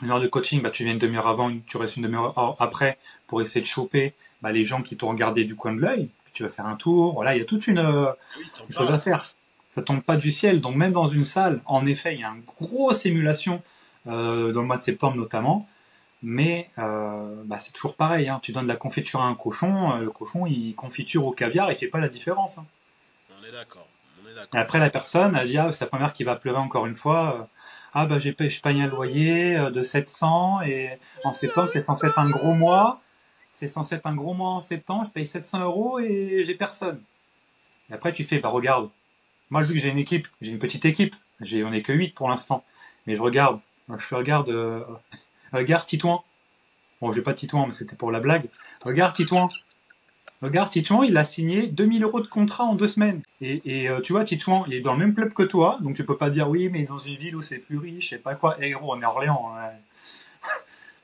bah, tu viens une demi-heure avant, tu restes une demi-heure après pour essayer de choper bah, les gens qui t'ont regardé du coin de l'œil. Puis tu vas faire un tour. Voilà, il y a toute Oui, t'en une chose à parles. faire. Ça tombe pas du ciel. Donc même dans une salle, en effet, il y a une grosse émulation dans le mois de septembre notamment. Mais bah, c'est toujours pareil, hein. Tu donnes de la confiture à un cochon, le cochon il confiture au caviar, il fait pas la différence, hein. On est d'accord. On est Et d'accord. après la personne, elle dit ah c'est la première qui va pleurer encore une fois. Ah bah je paye un loyer de 700 et en septembre c'est censé être un gros mois, c'est censé être un gros mois en septembre, je paye 700 euros et j'ai personne. Et après tu fais bah regarde, moi vu que j'ai une équipe, j'ai une petite équipe, on est que 8 pour l'instant, mais je regarde, regarde Titouan. Bon, j'ai pas Titouan, mais c'était pour la blague. Regarde Titouan. Regarde Titouan, il a signé 2000 euros de contrat en 2 semaines. Et tu vois, Titouan, il est dans le même club que toi, donc tu peux pas dire oui, mais dans une ville où c'est plus riche, je sais pas quoi. Eh gros, on est à Orléans, ouais.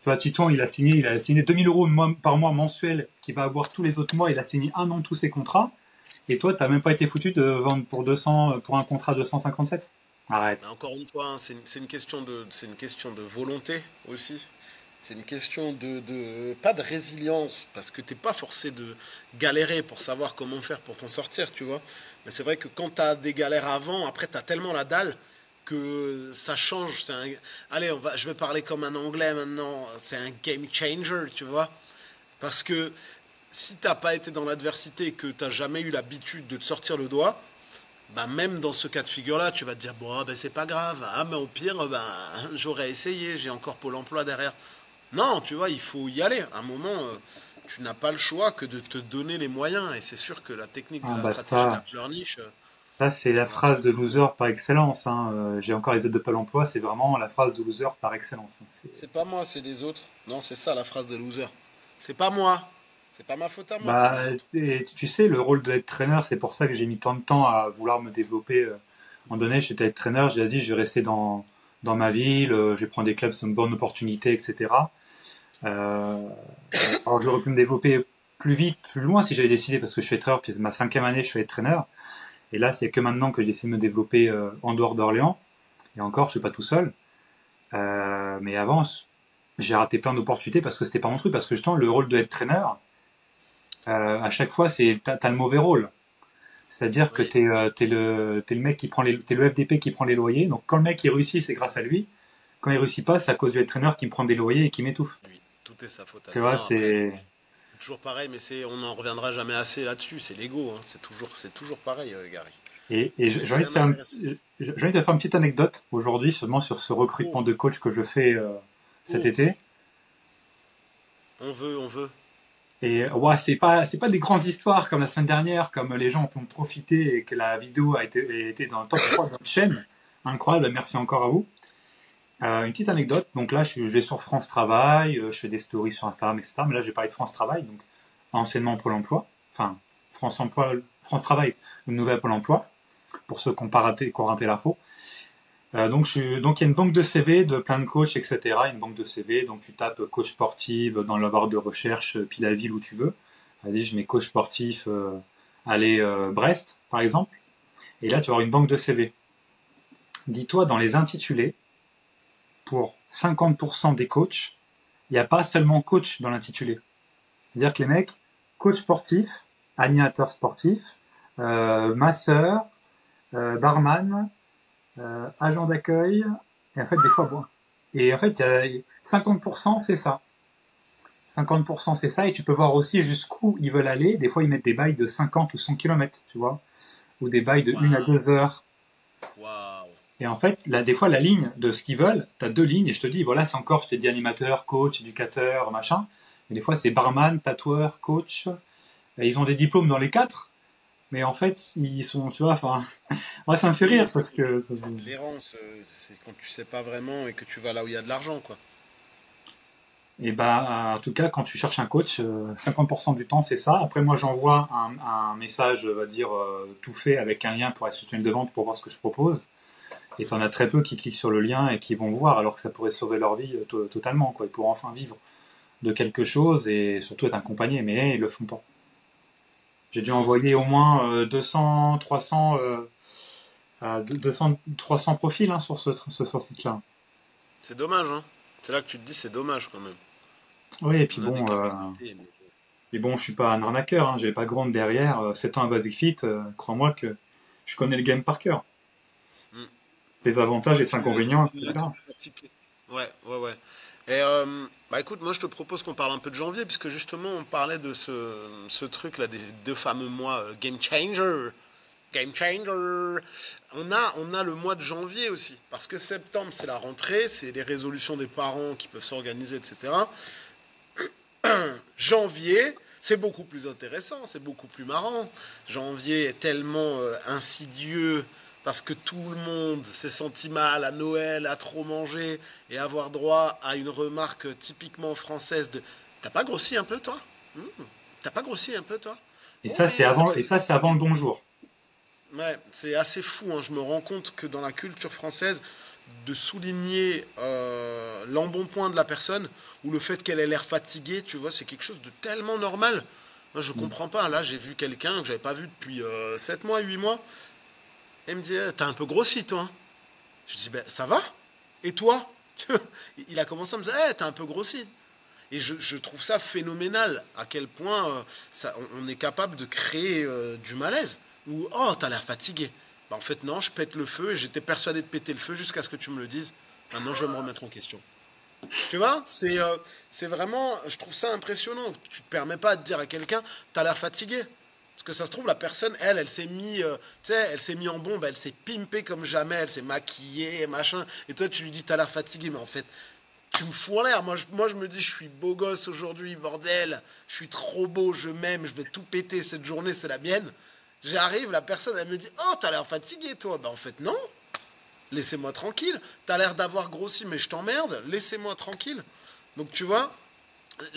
Tu vois, Titouan, il a signé 2000 euros par mois mensuel, qui va avoir tous les autres mois. Il a signé un an tous ses contrats. Et toi, t'as même pas été foutu de vendre pour 200, pour un contrat de 157. Mais Arrête. encore une fois, hein, c'est une question de volonté aussi. C'est une question pas de résilience, parce que t'es pas forcé de galérer pour savoir comment faire pour t'en sortir, tu vois. Mais c'est vrai que quand t'as des galères avant, après t'as tellement la dalle que ça change. Allez, je vais parler comme un anglais maintenant. C'est un game changer, tu vois. Parce que si t'as pas été dans l'adversité et que t'as jamais eu l'habitude de te sortir le doigt, bah même dans ce cas de figure-là, tu vas te dire bon, ben c'est pas grave. Ah, mais au pire, ben j'aurais essayé. J'ai encore Pôle Emploi derrière. Non, tu vois, il faut y aller. À un moment, tu n'as pas le choix que de te donner les moyens. Et c'est sûr que la technique de Ah la bah stratégie de la ça, pleurniche, Ça, c'est la ça va. phrase de loser par excellence, hein. J'ai encore les aides de Pôle emploi, c'est vraiment la phrase de loser par excellence, hein. C'est pas moi, c'est les autres. Non, c'est ça la phrase de loser. C'est pas moi. C'est pas ma faute à moi, c'est Bah, les autres. et tu sais, le rôle d'être traîneur, c'est pour ça que j'ai mis tant de temps à vouloir me développer. En donné, j'étais être traîneur, j'ai dit, je vais rester dans ma ville, je vais prendre des clubs, c'est une bonne opportunité, etc. Euh, alors, j'aurais pu me développer plus vite, plus loin si j'avais décidé, parce que je suis traîneur, puis c'est ma 5e année, je suis traîneur. Et là, c'est que maintenant que j'essaie de me développer en dehors d'Orléans. Et encore, je suis pas tout seul. Mais avant, j'ai raté plein d'opportunités parce que c'était pas mon truc. Parce que justement, le rôle de être traîneur, à chaque fois, t'as le mauvais rôle. C'est-à-dire que Oui, t'es le mec qui prend t'es le FDP qui prend les loyers. Donc quand le mec il réussit, c'est grâce à lui. Quand il réussit pas, c'est à cause du entraîneur qui me prend des loyers et qui m'étouffe. oui. Tout est sa faute à Tu lui. vois, Non, après, c'est c'est toujours pareil, mais on n'en reviendra jamais assez là-dessus. C'est l'ego, hein. C'est toujours pareil, Gary. et Mais j'ai c'est envie de bien faire intéressant. j'ai envie de faire une petite anecdote aujourd'hui seulement sur ce Oh, recrutement de coach que je fais cet oh, été. on veut, on veut. Et ouais, c'est pas des grandes histoires comme la semaine dernière, comme les gens ont profité et que la vidéo a été dans le top 3 de notre chaîne. Incroyable, merci encore à vous. Une petite anecdote, donc là je vais sur France Travail, je fais des stories sur Instagram, etc. Mais là j'ai parlé de France Travail, donc anciennement Pôle Emploi, enfin France Emploi, France Travail, une nouvelle Pôle Emploi, pour ceux qui ont raté l'info. Donc il y a une banque de CV de plein de coachs, etc. Une banque de CV, donc tu tapes coach sportif dans la barre de recherche, puis la ville où tu veux. Vas-y, je mets coach sportif, allez, Brest, par exemple. Et là, tu vas avoir une banque de CV. dis-toi, dans les intitulés, pour 50% des coachs, il n'y a pas seulement coach dans l'intitulé. C'est-à-dire que les mecs, coach sportif, animateur sportif, masseur, barman, agent d'accueil, et en fait, des fois, bon. Et en fait, il y a 50%, c'est ça. 50% c'est ça, et tu peux voir aussi jusqu'où ils veulent aller. Des fois, ils mettent des bails de 50 ou 100 km, tu vois, ou des bails de 1 à 2 heures. Waouh. Et en fait, là, des fois, la ligne de ce qu'ils veulent, t'as 2 lignes, et je te dis, voilà, c'est encore, je t'ai dit animateur, coach, éducateur, machin. Mais des fois, c'est barman, tatoueur, coach. Et ils ont des diplômes dans les 4, mais en fait, ils sont, tu vois, enfin, moi, ça me fait Oui, rire parce que, c'est de l'errance. C'est quand tu sais pas vraiment et que tu vas là où il y a de l'argent, quoi. et bah, en tout cas, quand tu cherches un coach, 50% du temps, c'est ça. Après, moi, j'envoie un message, on va dire, tout fait avec un lien pour être soutien de vente pour voir ce que je propose. Et t'en as très peu qui cliquent sur le lien et qui vont voir, alors que ça pourrait sauver leur vie totalement, quoi. Ils pourraient enfin vivre de quelque chose et surtout être accompagnés, mais ils le font pas. J'ai dû Non, envoyer au moins 200, 300, 200, 300 profils hein, sur ce site-là. c'est dommage, hein. C'est là que tu te dis, c'est dommage quand même. Oui, et puis On a des bon, capacités. je suis pas un arnaqueur, hein, j'ai pas grande derrière. 7 ans à Basic Fit, crois-moi que je connais le game par cœur. Hmm. Les avantages, Toi, les inconvénients, tu l'as etc. pratiqué. Ouais, ouais, ouais. Et bah écoute, moi je te propose qu'on parle un peu de janvier, puisque justement on parlait de ce truc-là, des 2 fameux mois Game Changer. Game Changer. On a le mois de janvier aussi, parce que septembre c'est la rentrée, c'est les résolutions des parents qui peuvent s'organiser, etc. Janvier, c'est beaucoup plus intéressant, c'est beaucoup plus marrant. Janvier est tellement insidieux parce que tout le monde s'est senti mal à Noël, à trop manger et avoir droit à une remarque typiquement française de t'as pas grossi un peu toi? T'as pas grossi un peu toi? Et Oh ça, c'est oui, avant, et ça, c'est avant le bonjour. ouais, c'est assez fou, hein. Je me rends compte que dans la culture française, de souligner l'embonpoint de la personne ou le fait qu'elle ait l'air fatiguée, tu vois, c'est quelque chose de tellement normal. Moi, je Mm. comprends pas. Là, j'ai vu quelqu'un que j'avais pas vu depuis 7 mois, 8 mois. Elle me dit, eh, t'as un peu grossi, toi, hein. Je dis, ben, ça va? Et toi? Il a commencé à me dire, eh, t'as un peu grossi. Et je trouve ça phénoménal à quel point on est capable de créer du malaise. Ou oh, t'as l'air fatigué. Bah, en fait, non, je pète le feu et j'étais persuadé de péter le feu jusqu'à ce que tu me le dises. Maintenant, je vais me remettre en question. Tu vois, c'est vraiment, je trouve ça impressionnant. Tu te permets pas de dire à quelqu'un, t'as l'air fatigué. Parce que ça se trouve, la personne, elle s'est mis, tu sais, elle s'est mis en bombe, elle s'est pimpée comme jamais, elle s'est maquillée, machin. Et toi, tu lui dis, t'as l'air fatigué, mais en fait, tu me fous en l'air. Moi, je me dis, je suis beau gosse aujourd'hui, bordel. Je suis trop beau, je m'aime, je vais tout péter cette journée, c'est la mienne. J'arrive, la personne, elle me dit, oh, t'as l'air fatigué, toi. Bah, en fait, non. Laissez-moi tranquille. T'as l'air d'avoir grossi, mais je t'emmerde. Laissez-moi tranquille. Donc, tu vois,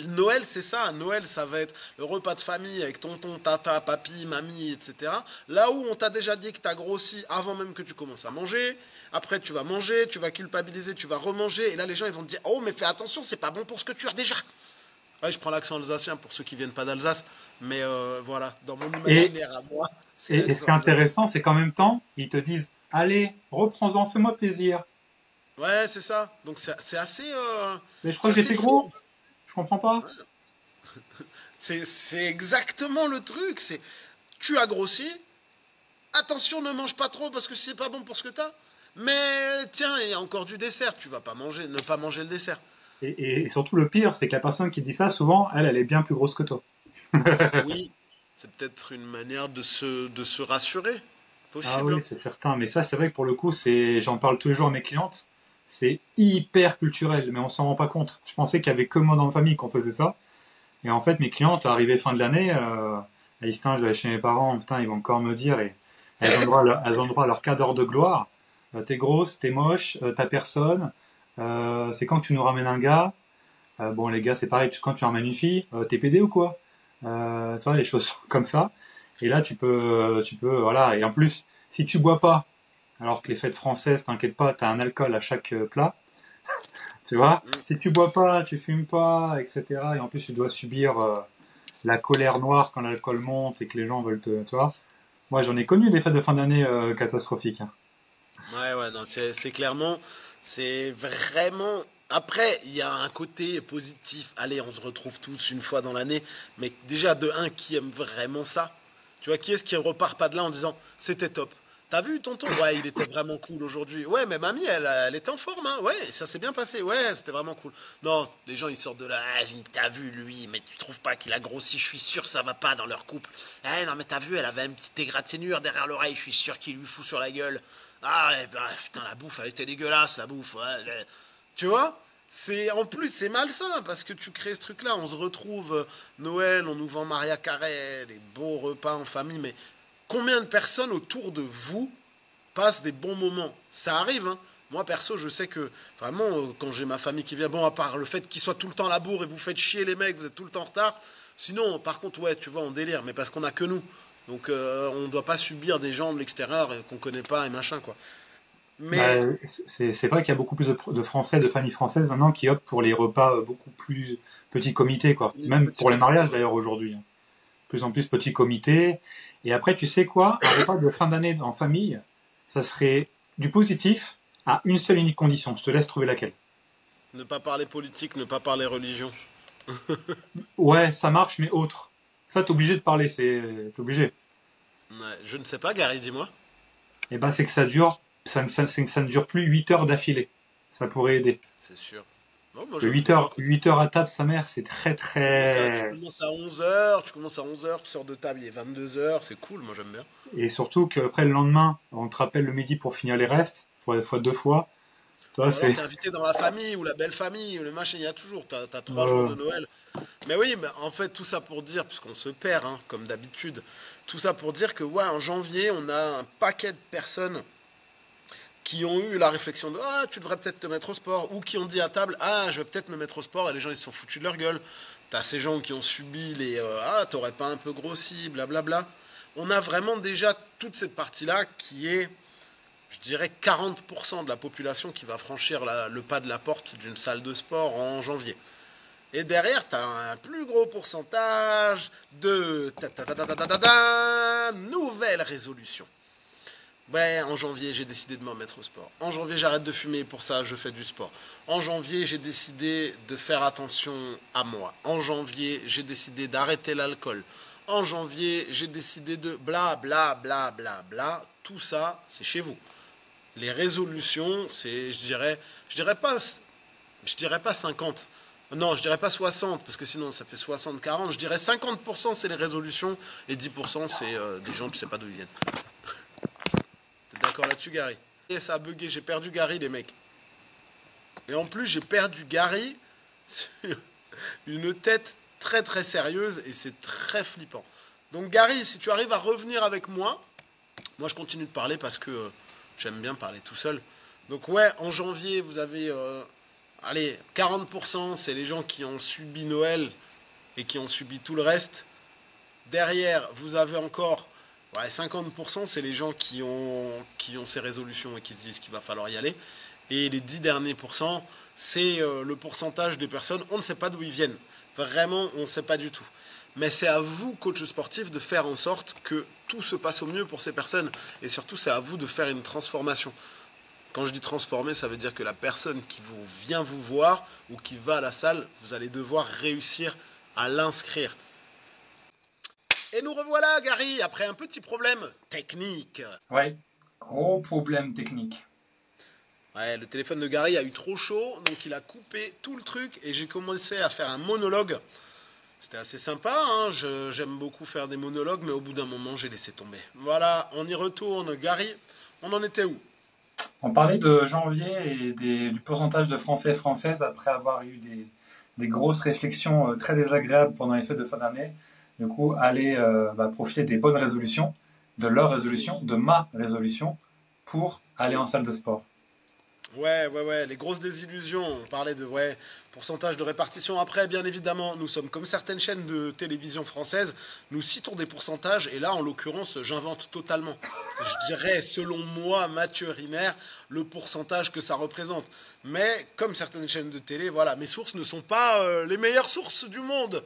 Noël, c'est ça. Noël, ça va être le repas de famille avec tonton, tata, papy, mamie, etc. Là où on t'a déjà dit que t'as grossi avant même que tu commences à manger. Après, tu vas manger, tu vas culpabiliser, tu vas remanger. Et là, les gens, ils vont te dire, oh, mais fais attention, c'est pas bon pour ce que tu as déjà. Ouais, je prends l'accent alsacien pour ceux qui viennent pas d'Alsace. Mais voilà, dans mon Et, imaginaire à moi, c'est et ce qui l'accent est alsacien. intéressant, c'est qu'en même temps, ils te disent, allez, reprends-en, fais-moi plaisir. Ouais, c'est ça. Donc, Mais je crois c'est que assez j'étais fort. gros. Je comprends pas. Ouais. C'est exactement le truc. C'est tu as grossi. Attention, ne mange pas trop parce que c'est pas bon pour ce que t'as. Mais tiens, il y a encore du dessert. Tu vas pas manger, ne pas manger le dessert. Et surtout, le pire, c'est que la personne qui dit ça, souvent, elle est bien plus grosse que toi. Oui, c'est peut-être une manière de se rassurer. Ah Possible, oui, hein. c'est certain. Mais ça, c'est vrai que pour le coup, j'en parle tous les jours à mes clientes. C'est hyper culturel, mais on s'en rend pas compte. Je pensais qu'il y avait que moi dans ma famille qu'on faisait ça. Et en fait, mes clientes, arrivées fin de l'année, elles disent, putain, je vais aller chez mes parents, putain, ils vont encore me dire, et elles ont droit à leur quart d'heure de gloire. T'es grosse, t'es moche, t'as personne. C'est quand que tu nous ramènes un gars. Bon, les gars, c'est pareil, quand tu ramènes une fille, t'es pédé ou quoi? Tu vois, les choses comme ça. Et là, voilà. Et en plus, si tu bois pas, alors que les fêtes françaises, t'inquiète pas, t'as un alcool à chaque plat, tu vois. Mm. Si tu bois pas, tu fumes pas, etc. Et en plus, tu dois subir la colère noire quand l'alcool monte et que les gens veulent tu vois. Moi, j'en ai connu des fêtes de fin d'année catastrophiques, hein. Ouais, ouais, non, c'est clairement, c'est vraiment. Après, il y a un côté positif. Allez, on se retrouve tous une fois dans l'année. Mais déjà, de un, qui aime vraiment ça? Tu vois, qui est-ce qui repart pas de là en disant c'était top? T'as vu tonton? Ouais, il était vraiment cool aujourd'hui. Ouais, mais mamie, elle était en forme, hein. Ouais, ça s'est bien passé. Ouais, c'était vraiment cool. Non, les gens, ils sortent de là. Ah, t'as vu lui, mais tu trouves pas qu'il a grossi? Je suis sûr que ça va pas dans leur couple. Eh non, mais t'as vu, elle avait une petite égratignure derrière l'oreille. Je suis sûr qu'il lui fout sur la gueule. Ah, ouais, bah, putain, la bouffe, elle était dégueulasse, la bouffe. Ouais, ouais. Tu vois? En plus, c'est malsain parce que tu crées ce truc-là. On se retrouve Noël, on nous vend Maria Carré, des beaux repas en famille, mais combien de personnes autour de vous passent des bons moments? Ça arrive, hein. Moi, perso, je sais que vraiment, quand j'ai ma famille qui vient, bon, à part le fait qu'ils soient tout le temps à la bourre et vous faites chier les mecs, vous êtes tout le temps en retard. Sinon, par contre, ouais, tu vois, on délire, mais parce qu'on a que nous. Donc, on ne doit pas subir des gens de l'extérieur qu'on connaît pas et machin, quoi. Bah, Mais c'est vrai qu'il y a beaucoup plus de Français, de familles françaises maintenant qui optent pour les repas beaucoup plus petits comités, quoi. Même petit pour les comité, mariages ouais. d'ailleurs aujourd'hui, hein. Plus en plus petits comités. Et après, tu sais quoi? Un repas de fin d'année en famille, ça serait du positif à une seule et unique condition. Je te laisse trouver laquelle. Ne pas parler politique, ne pas parler religion. Ouais, ça marche, mais autre. Ça, t'es obligé de parler, t'es obligé. Ouais, je ne sais pas, Gary, dis-moi. Et ben, c'est que ça dure, c'est que ça ne dure plus 8 heures d'affilée. Ça pourrait aider. C'est sûr. Bon, moi, Que je prends, écoute. 8 heures à table, sa mère, c'est très Tu très. commences à 11 heures, tu commences à 11 heures, tu sors de table, il est 22 heures, c'est cool, moi j'aime bien. Et surtout qu'après le lendemain, on te rappelle le midi pour finir les restes, fois deux fois. Tu vois, Ou alors c'est. t'es invité dans la famille, ou la belle famille, ou le machin, il y a toujours, t'as 3 jours Euh, de Noël. Mais oui, mais en fait, tout ça pour dire, puisqu'on se perd, hein, comme d'habitude, tout ça pour dire que, ouais, en janvier, on a un paquet de personnes qui ont eu la réflexion de ah, tu devrais peut-être te mettre au sport, ou qui ont dit à table ah, je vais peut-être me mettre au sport, et les gens ils se sont foutus de leur gueule. T'as ces gens qui ont subi les ah, t'aurais pas un peu grossi, blablabla. On a vraiment déjà toute cette partie-là qui est, je dirais, 40% de la population qui va franchir le pas de la porte d'une salle de sport en janvier. Et derrière, tu as un plus gros pourcentage de nouvelles résolutions. Ouais, en janvier, j'ai décidé de me remettre au sport. En janvier, j'arrête de fumer, pour ça, je fais du sport. En janvier, j'ai décidé de faire attention à moi. En janvier, j'ai décidé d'arrêter l'alcool. En janvier, j'ai décidé de bla bla bla bla bla. Tout ça, c'est chez vous. Les résolutions, c'est, je dirais pas 50. Non, je dirais pas 60, parce que sinon ça fait 60-40. Je dirais 50% c'est les résolutions et 10% c'est des gens, tu sais pas d'où ils viennent. T'es d'accord là-dessus, Gary? Et ça a bugué, j'ai perdu Gary, les mecs. Et en plus, j'ai perdu Gary sur une tête très très sérieuse et c'est très flippant. Donc, Gary, si tu arrives à revenir avec moi je continue de parler parce que j'aime bien parler tout seul. Donc, ouais, en janvier, vous avez, allez, 40%, c'est les gens qui ont subi Noël et qui ont subi tout le reste. Derrière, vous avez encore ouais, 50%, c'est les gens qui ont ces résolutions et qui se disent qu'il va falloir y aller. Et les 10 derniers pourcents, c'est le pourcentage des personnes, on ne sait pas d'où ils viennent. Vraiment, on ne sait pas du tout. Mais c'est à vous, coach sportif, de faire en sorte que tout se passe au mieux pour ces personnes. Et surtout, c'est à vous de faire une transformation. Quand je dis transformer, ça veut dire que la personne qui vient vous voir ou qui va à la salle, vous allez devoir réussir à l'inscrire. Et nous revoilà, Gary, après un petit problème technique. Ouais, gros problème technique. Ouais, le téléphone de Gary a eu trop chaud, donc il a coupé tout le truc et j'ai commencé à faire un monologue. C'était assez sympa, hein, j'aime beaucoup faire des monologues, mais au bout d'un moment, j'ai laissé tomber. Voilà, on y retourne. Gary, on en était où? On parlait de janvier et du pourcentage de Français et Françaises après avoir eu des grosses réflexions très désagréables pendant les fêtes de fin d'année. Du coup, aller profiter des bonnes résolutions, de leur résolution, de ma résolution, pour aller en salle de sport. Ouais, ouais, ouais, les grosses désillusions. On parlait de ouais, pourcentage de répartition. Après, bien évidemment, nous sommes comme certaines chaînes de télévision françaises, nous citons des pourcentages, et là, en l'occurrence, j'invente totalement. Je dirais, selon moi, Mathieu Riner, le pourcentage que ça représente. Mais, comme certaines chaînes de télé, voilà, mes sources ne sont pas les meilleures sources du monde.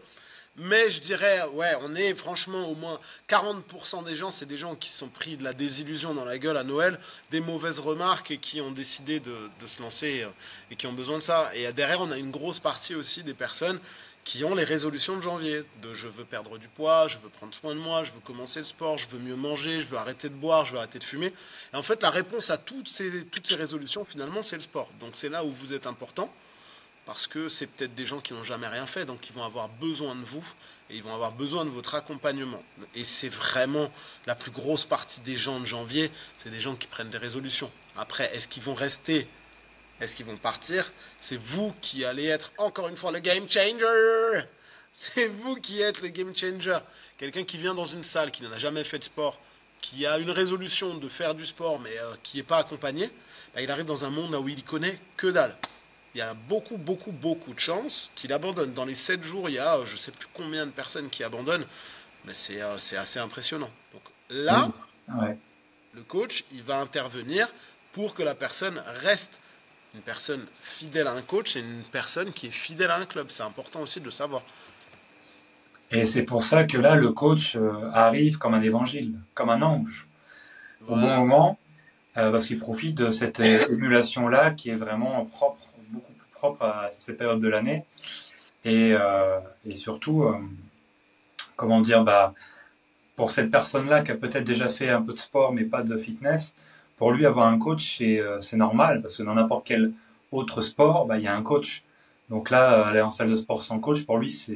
Mais je dirais, ouais, on est franchement au moins 40% des gens, c'est des gens qui se sont pris de la désillusion dans la gueule à Noël, des mauvaises remarques et qui ont décidé de se lancer et qui ont besoin de ça. Et derrière, on a une grosse partie aussi des personnes qui ont les résolutions de janvier, de je veux perdre du poids, je veux prendre soin de moi, je veux commencer le sport, je veux mieux manger, je veux arrêter de boire, je veux arrêter de fumer. Et en fait, la réponse à toutes ces résolutions, finalement, c'est le sport. Donc c'est là où vous êtes important parce que c'est peut-être des gens qui n'ont jamais rien fait, donc ils vont avoir besoin de vous et ils vont avoir besoin de votre accompagnement. Et c'est vraiment la plus grosse partie des gens de janvier, c'est des gens qui prennent des résolutions. Après, est-ce qu'ils vont rester? Est-ce qu'ils vont partir? C'est vous qui allez être encore une fois le game changer. C'est vous qui êtes le game changer. Quelqu'un qui vient dans une salle, qui n'en a jamais fait de sport, qui a une résolution de faire du sport, mais qui n'est pas accompagné, bah, il arrive dans un monde où il y connaît que dalle. Il y a beaucoup, beaucoup, beaucoup de chances qu'il abandonne. Dans les 7 jours, il y a je ne sais plus combien de personnes qui abandonnent, mais c'est assez impressionnant. Donc là, Oui, ouais. le coach, il va intervenir pour que la personne reste. Une personne fidèle à un coach, c'est une personne qui est fidèle à un club. C'est important aussi de le savoir. Et c'est pour ça que là, le coach arrive comme un évangile, comme un ange, au bon Voilà. moment, parce qu'il profite de cette émulation-là qui est vraiment propre, beaucoup plus propre à cette période de l'année. Et surtout, comment dire, bah, pour cette personne-là qui a peut-être déjà fait un peu de sport mais pas de fitness, pour lui avoir un coach, c'est normal, parce que dans n'importe quel autre sport, bah, il y a un coach. Donc là, aller en salle de sport sans coach, pour lui, ça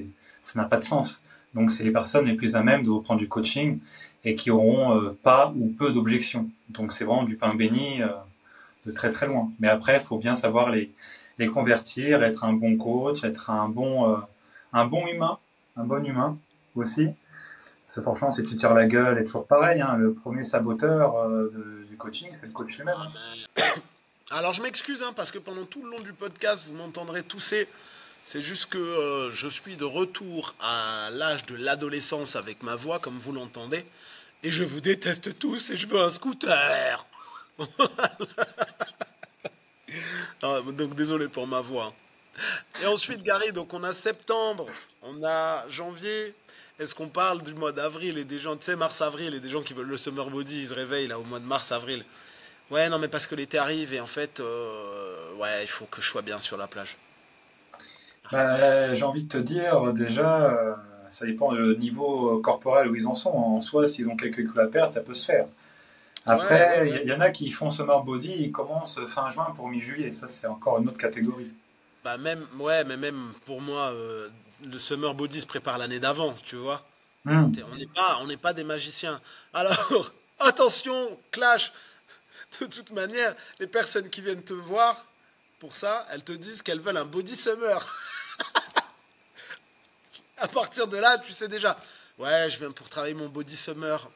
n'a pas de sens. Donc c'est les personnes les plus à même de vous prendre du coaching et qui auront pas ou peu d'objections. Donc c'est vraiment du pain béni de très très loin. Mais après, il faut bien savoir les convertir, être un bon coach, être un bon humain, un bon humain aussi. Parce que franchement, si tu tires la gueule, est toujours pareil. Hein, le premier saboteur du coaching, c'est le coach lui-même. Hein. Alors je m'excuse hein, parce que pendant tout le long du podcast, vous m'entendrez tousser. C'est juste que je suis de retour à l'âge de l'adolescence avec ma voix, comme vous l'entendez. Et je vous déteste tous et je veux un scooter. Ah, donc désolé pour ma voix. Et ensuite, Gary, donc on a septembre, on a janvier. Est-ce qu'on parle du mois d'avril et des gens, tu sais, mars-avril, et des gens qui veulent le summer body, ils se réveillent là au mois de mars-avril. Ouais, non, mais parce que l'été arrive et en fait, ouais, il faut que je sois bien sur la plage. Bah, j'ai envie de te dire, déjà, ça dépend du niveau corporel où ils en sont. En soi, s'ils ont quelques kilos à perdre, ça peut se faire. Ouais, ouais, Après, ouais. y en a qui font summer body, ils commencent fin juin pour mi-juillet. Ça, c'est encore une autre catégorie. Bah même, ouais, mais même pour moi, le summer body se prépare l'année d'avant, tu vois. Hmm. On n'est pas des magiciens. Alors, attention, clash. De toute manière, les personnes qui viennent te voir pour ça, elles te disent qu'elles veulent un body summer. À partir de là, tu sais déjà. Ouais, je viens pour travailler mon body summer.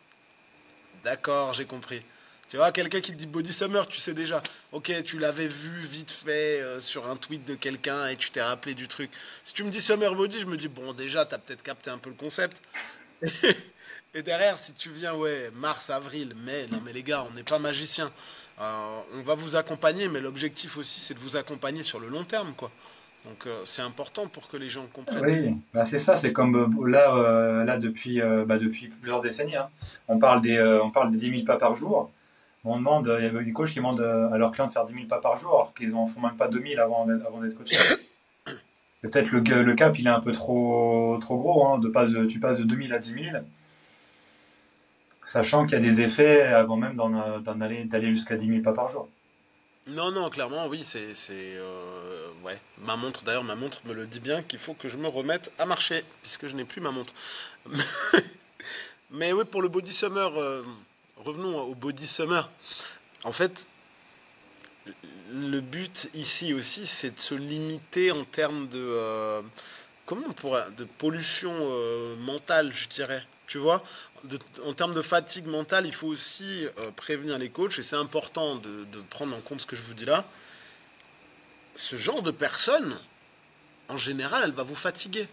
D'accord, j'ai compris. Tu vois, quelqu'un qui te dit body summer, tu sais déjà. Ok, tu l'avais vu vite fait sur un tweet de quelqu'un et tu t'es rappelé du truc. Si tu me dis summer body, je me dis, bon, déjà, t'as peut-être capté un peu le concept. Et derrière, si tu viens, ouais, mars, avril, mai, non mais les gars, on n'est pas magiciens. On va vous accompagner, mais l'objectif aussi, c'est de vous accompagner sur le long terme, quoi. Donc c'est important pour que les gens comprennent. Oui, bah, c'est ça. C'est comme là, depuis plusieurs décennies. Hein. On parle des 10 000 pas par jour. On demande, il y a des coachs qui demandent à leurs clients de faire 10 000 pas par jour, alors qu'ils en font même pas 2 000 avant d'être coachés. Peut-être le cap, il est un peu trop gros, hein, tu passes de 2 000 à 10 000, sachant qu'il y a des effets avant même d'aller jusqu'à 10 000 pas par jour. Non, non, clairement, oui, ouais. D'ailleurs, ma montre me le dit bien qu'il faut que je me remette à marcher, puisque je n'ai plus ma montre. Mais oui, pour le body summer, revenons au body summer. En fait, le but ici aussi, c'est de se limiter en termes comment on pourrait, de pollution mentale, je dirais. Tu vois, en termes de fatigue mentale, il faut aussi prévenir les coachs, et c'est important de prendre en compte ce que je vous dis là. Ce genre de personne, en général, elle va vous fatiguer.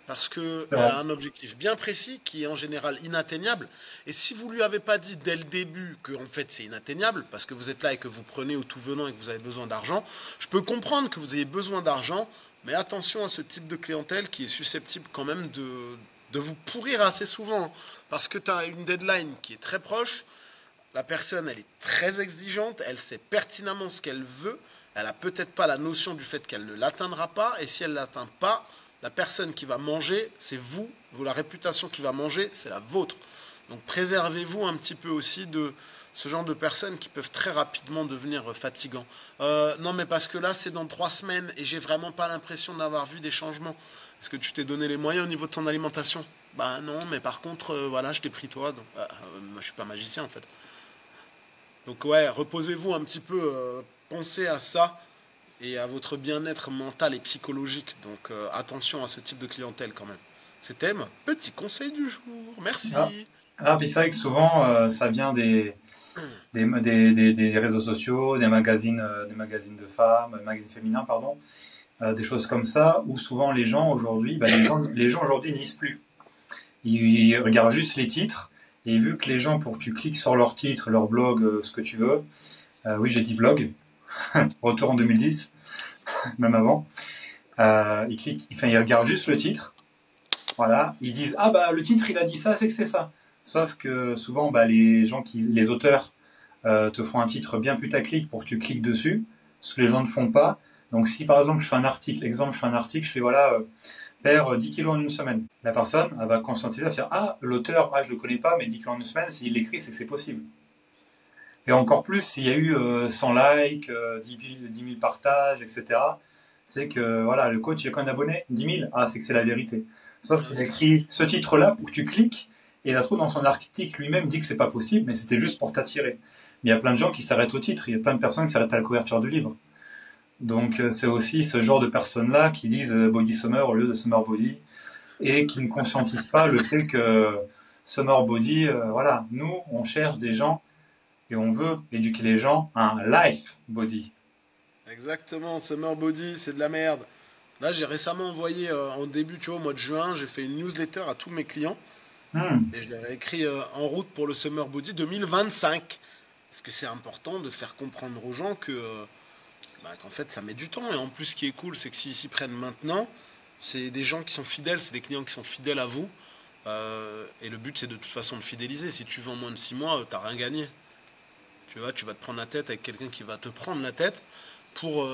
Parce qu'elle C'est vrai. a un objectif bien précis qui est en général inatteignable. Et si vous lui avez pas dit dès le début que en fait c'est inatteignable, parce que vous êtes là et que vous prenez au tout venant et que vous avez besoin d'argent, je peux comprendre que vous ayez besoin d'argent Mais attention à ce type de clientèle qui est susceptible quand même de vous pourrir assez souvent, hein. Parce que tu as une deadline qui est très proche, la personne elle est très exigeante, elle sait pertinemment ce qu'elle veut, elle a peut-être pas la notion du fait qu'elle ne l'atteindra pas, et si elle ne l'atteint pas, la personne qui va manger, c'est vous, la réputation qui va manger, c'est la vôtre. Donc préservez-vous un petit peu aussi de ce genre de personnes qui peuvent très rapidement devenir fatigants. Non mais parce que là c'est dans 3 semaines et j'ai vraiment pas l'impression d'avoir vu des changements. Est-ce que tu t'es donné les moyens au niveau de ton alimentation? Bah non, mais par contre, voilà, je t'ai pris toi. Donc, moi je suis pas magicien en fait. Donc ouais, reposez-vous un petit peu, pensez à ça et à votre bien-être mental et psychologique. Donc attention à ce type de clientèle quand même. C'était mon petit conseil du jour. Ah, Merci. puis c'est vrai que souvent, ça vient des réseaux sociaux, des magazines de femmes, magazines féminins, pardon, des choses comme ça, où souvent les gens aujourd'hui, les gens aujourd'hui n'y lisent plus. Ils regardent juste les titres, et vu que les gens, pour que tu cliques sur leur titre, leur blog, ce que tu veux, oui, j'ai dit blog, retour en 2010, même avant, ils regardent juste le titre, voilà, ils disent ah bah le titre il a dit ça, c'est que c'est ça. Sauf que souvent les auteurs te font un titre bien putaclic pour que tu cliques dessus, ce que les gens ne font pas. Donc si par exemple je fais un article, je fais voilà perd 10 kilos en une semaine. La personne elle va conscientiser, à faire ah l'auteur, je le connais pas, mais 10 kilos en une semaine, s'il l'écrit, c'est que c'est possible. Et encore plus s'il y a eu 100 likes, 10 000 partages, etc. C'est que voilà, le coach il a qu'un abonné, 10 000, c'est que c'est la vérité. Sauf qu'il a écrit ce titre-là pour que tu cliques, et ça se trouve dans son article lui-même dit que c'est pas possible, mais c'était juste pour t'attirer. Mais il y a plein de gens qui s'arrêtent au titre, il y a plein de personnes qui s'arrêtent à la couverture du livre. Donc c'est aussi ce genre de personnes-là qui disent body summer au lieu de summer body, et qui ne conscientisent pas le fait que summer body, voilà, nous on cherche des gens et on veut éduquer les gens à un life body. Exactement, Summer Body, c'est de la merde. Là, j'ai récemment envoyé en début, tu vois, au mois de juin, j'ai fait une newsletter à tous mes clients Hmm. et je leur ai écrit en route pour le Summer Body 2025. Parce que c'est important de faire comprendre aux gens que, qu'en fait, ça met du temps. Et en plus, ce qui est cool, c'est que s'ils s'y prennent maintenant, c'est des gens qui sont fidèles, c'est des clients qui sont fidèles à vous. Et le but, c'est de toute façon de fidéliser. Si tu vends moins de 6 mois, t'as rien gagné. Tu vois, tu vas te prendre la tête avec quelqu'un qui va te prendre la tête pour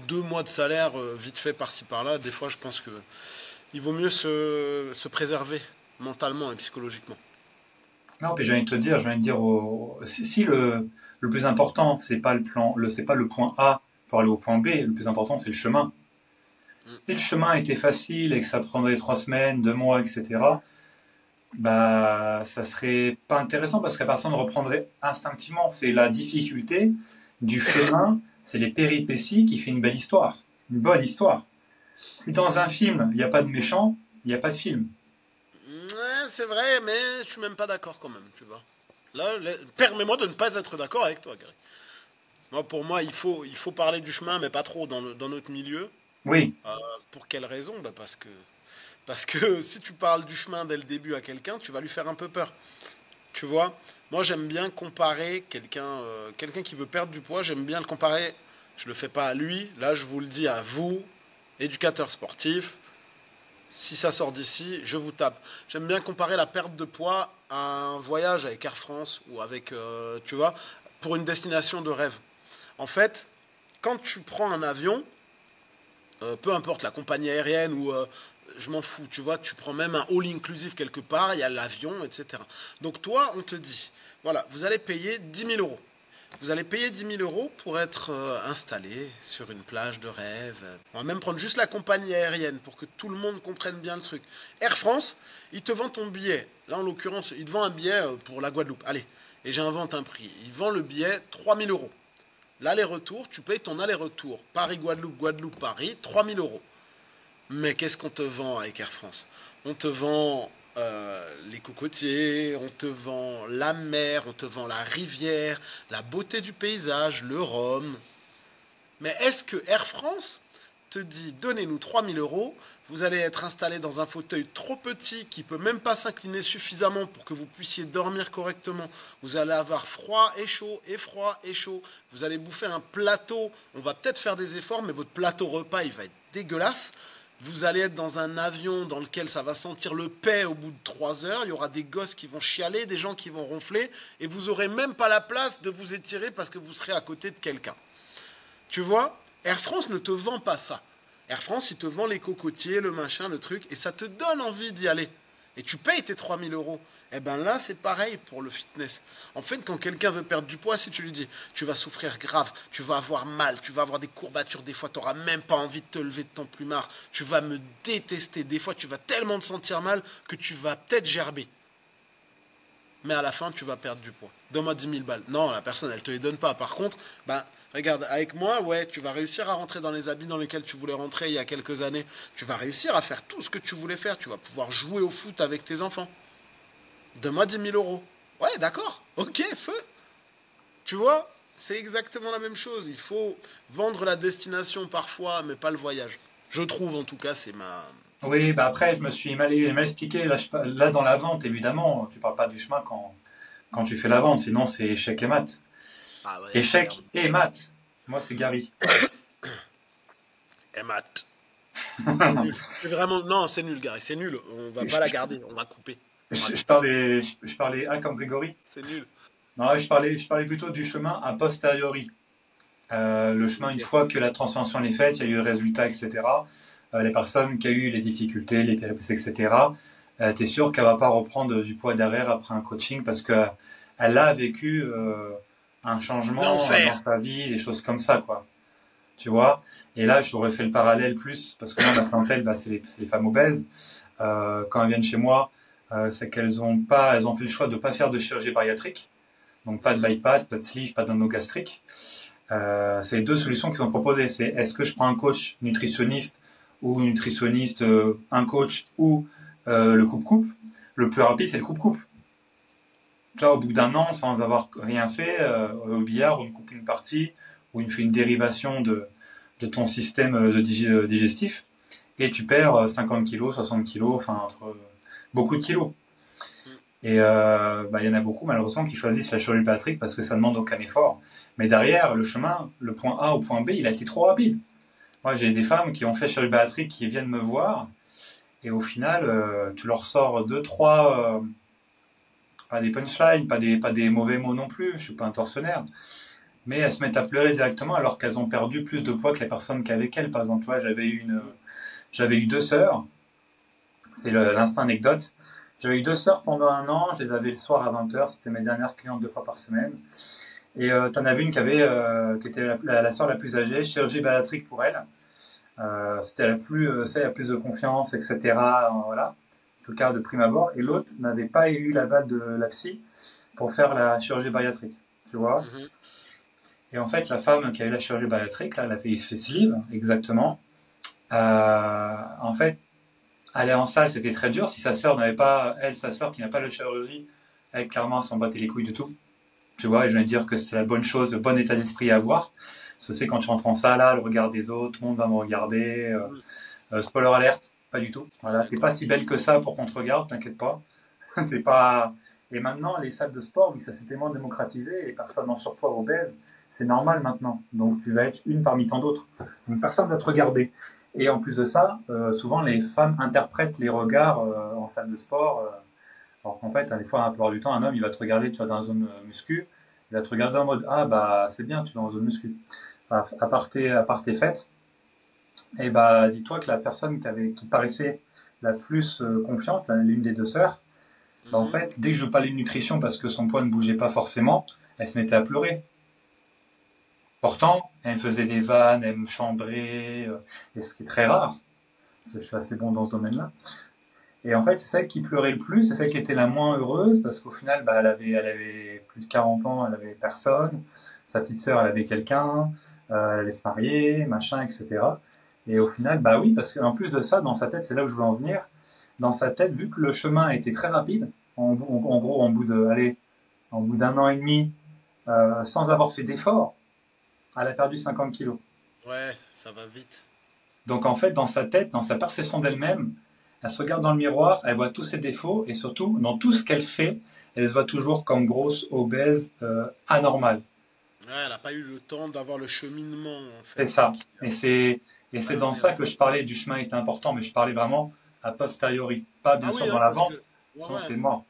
2 mois de salaire vite fait par-ci par-là. Des fois, je pense que il vaut mieux se préserver mentalement et psychologiquement. Non, puis j'ai envie de dire, si le plus important, c'est pas le point A pour aller au point B, le plus important, c'est le chemin. Mm. Si le chemin était facile et que ça prendrait 3 semaines, 2 mois, etc., bah, ça serait pas intéressant parce que la personne reprendrait instinctivement. C'est la difficulté du chemin, c'est les péripéties qui fait une belle histoire, une bonne histoire. Si dans un film, il n'y a pas de méchant, il n'y a pas de film. Ouais, c'est vrai, mais je suis même pas d'accord quand même, tu vois. Là, permets-moi de ne pas être d'accord avec toi, Gary. Moi, pour moi, il faut parler du chemin, mais pas trop dans notre milieu. Oui, Euh, pour quelle raison? Parce que si tu parles du chemin dès le début à quelqu'un, tu vas lui faire un peu peur. Tu vois, moi j'aime bien comparer quelqu'un qui veut perdre du poids, j'aime bien le comparer. Je le fais pas à lui, là je vous le dis à vous, éducateur sportif. Si ça sort d'ici, je vous tape. J'aime bien comparer la perte de poids à un voyage avec Air France ou avec, tu vois, pour une destination de rêve. En fait, quand tu prends un avion, peu importe la compagnie aérienne ou je m'en fous, tu vois, tu prends même un all inclusive quelque part, il y a l'avion, etc. Donc toi, on te dit, voilà, vous allez payer 10 000 euros. Vous allez payer 10 000 euros pour être installé sur une plage de rêve. On va même prendre juste la compagnie aérienne pour que tout le monde comprenne bien le truc. Air France, il te vend ton billet. Là, en l'occurrence, il te vend un billet pour la Guadeloupe. Allez, et j'invente un prix. Il vend le billet 3 000 euros. L'aller-retour, tu payes ton aller-retour. Paris-Guadeloupe, Guadeloupe-Paris, 3 000 euros. Mais qu'est-ce qu'on te vend avec Air France? On te vend les cocotiers, on te vend la mer, on te vend la rivière, la beauté du paysage, le rhum. Mais est-ce que Air France te dit donnez-nous 3 000 euros, vous allez être installé dans un fauteuil trop petit qui peut même pas s'incliner suffisamment pour que vous puissiez dormir correctement. Vous allez avoir froid et chaud, et froid et chaud. Vous allez bouffer un plateau. On va peut-être faire des efforts, mais votre plateau repas, il va être dégueulasse. Vous allez être dans un avion dans lequel ça va sentir le paix au bout de 3 heures. Il y aura des gosses qui vont chialer, des gens qui vont ronfler, et vous aurez même pas la place de vous étirer parce que vous serez à côté de quelqu'un. Tu vois, Air France ne te vend pas ça. Air France, il te vend les cocotiers, le machin, le truc, et ça te donne envie d'y aller. Et tu payes tes 3 000 euros. Eh ben là, c'est pareil pour le fitness. En fait, quand quelqu'un veut perdre du poids, si tu lui dis, tu vas souffrir grave, tu vas avoir mal, tu vas avoir des courbatures, des fois, tu n'auras même pas envie de te lever de ton plumard, tu vas me détester, des fois, tu vas tellement te sentir mal que tu vas peut-être gerber. Mais à la fin, tu vas perdre du poids. Donne-moi 10 000 balles. Non, la personne, elle te les donne pas. Par contre, ben, regarde, avec moi, ouais, tu vas réussir à rentrer dans les habits dans lesquels tu voulais rentrer il y a quelques années. Tu vas réussir à faire tout ce que tu voulais faire. Tu vas pouvoir jouer au foot avec tes enfants. Donne-moi 10 000 euros. Ouais, d'accord. Ok, feu. Tu vois, c'est exactement la même chose. Il faut vendre la destination parfois, mais pas le voyage. Je trouve, en tout cas, c'est ma... Oui, bah après, je me suis mal expliqué. Là, là, dans la vente, évidemment, tu parles pas du chemin quand tu fais la vente, sinon c'est échec et mat. Ah ouais, Échec merde. et mat. Moi, c'est Gary. Eh, Matt. C'est nul. C'est vraiment... Non, c'est nul, Gary. C'est nul. On va Je, pas la je- garder. On va couper. On va je couper ça. parlais A comme Grégory. C'est nul. Non, je parlais plutôt du chemin a posteriori. Le chemin, une Ok. fois que la transformation est faite, il y a eu le résultat, etc. Les personnes qui ont eu les difficultés, les péripéties, etc. T'es sûr qu'elle va pas reprendre du poids derrière après un coaching parce que elle a vécu un changement L'enfer. dans sa vie, des choses comme ça, quoi. Tu vois? Et là, j'aurais fait le parallèle plus parce que moi, ma clientèle, bah, c'est les femmes obèses. Quand elles viennent chez moi, c'est elles ont fait le choix de pas faire de chirurgie bariatrique, donc pas de Mhm. bypass, pas de sleeve, pas d'anogastrique. C'est les deux solutions qu'ils ont proposées. C'est est-ce que je prends un coach nutritionniste ou une nutritionniste, un coach ou le coupe-coupe. Le plus rapide, c'est le coupe-coupe. Là, au bout d'un an, sans avoir rien fait, au billard, on coupe une partie ou on fait une dérivation de ton système digestif et tu perds 50 kilos, 60 kilos, enfin entre beaucoup de kilos. Et bah, il y en a beaucoup malheureusement qui choisissent la chirurgie bariatrique parce que ça demande aucun effort. Mais derrière, le chemin, le point A au point B, il a été trop rapide. Moi, j'ai des femmes qui ont fait chirurgie bariatrique qui viennent me voir et au final, tu leur sors deux, trois, pas des punchlines, pas des mauvais mots non plus. Je suis pas un tortionnaire, mais elles se mettent à pleurer directement alors qu'elles ont perdu plus de poids que les personnes qu'avec elles. Par exemple, tu vois, j'avais eu deux sœurs. C'est l'instant anecdote. J'avais eu deux sœurs pendant un an, je les avais le soir à 20h, c'était mes dernières clientes 2 fois par semaine. Et t'en avais une qui était la sœur la plus âgée, chirurgie bariatrique pour elle. C'était la plus, celle la plus de confiance, etc. Voilà, en tout cas de prime abord. Et l'autre n'avait pas eu l'aval de la psy pour faire la chirurgie bariatrique, tu vois. Mhm. Et en fait, la femme qui a eu la chirurgie bariatrique, là, elle a fait sleeve, exactement. En fait, aller en salle, c'était très dur. Si sa sœur n'avait pas, elle, sa sœur qui n'a pas de chirurgie, elle, clairement, s'en battait les couilles de tout. Tu vois, et je viens de dire que c'était la bonne chose, le bon état d'esprit à avoir. Parce que c'est quand tu rentres en salle, là, le regard des autres, tout le monde va me regarder. Mhm. Spoiler alerte, pas du tout. Voilà, t'es pas si belle que ça pour qu'on te regarde, t'inquiète pas. T'es pas. Et maintenant, les salles de sport, vu que ça s'est tellement démocratisé, les personnes en surpoids obèses, c'est normal maintenant. Donc tu vas être une parmi tant d'autres. Donc personne va te regarder. Et en plus de ça, souvent les femmes interprètent les regards en salle de sport. Alors qu'en fait, des fois, la plupart du temps, un homme, il va te regarder, tu vas dans la zone muscu, il va te regarder en mode ah bah c'est bien, tu vas en zone muscu. Enfin, à part tes fêtes, et bah dis-toi que la personne qui paraissait la plus confiante, l'une des deux sœurs, bah, en Mhm. fait, dès que je parlais de nutrition parce que son poids ne bougeait pas forcément, elle se mettait à pleurer. Pourtant, elle me faisait des vannes, elle me chambrait, et ce qui est très rare, parce que je suis assez bon dans ce domaine-là. Et en fait, c'est celle qui pleurait le plus, c'est celle qui était la moins heureuse, parce qu'au final, bah, elle avait plus de 40 ans, elle avait personne. Sa petite sœur, elle avait quelqu'un, elle allait se marier, machin, etc. Et au final, bah oui, parce qu'en plus de ça, dans sa tête, c'est là où je veux en venir, dans sa tête, vu que le chemin était très rapide, en gros, en bout d'un an et demi, sans avoir fait d'effort, elle a perdu 50 kilos. Ouais, ça va vite. Donc en fait, dans sa tête, dans sa perception d'elle-même, elle se regarde dans le miroir, elle voit tous ses défauts et surtout, dans tout ce qu'elle fait, elle se voit toujours comme grosse, obèse, anormale. Ouais, elle n'a pas eu le temps d'avoir le cheminement, en C'est fait, ça. qui Et va c'est dans l'amener ça là. que je parlais du chemin était important, mais je parlais vraiment a posteriori. Pas bien Ah sûr oui, dans hein, parce l'avant, que, ouais, sinon ouais. c'est mort.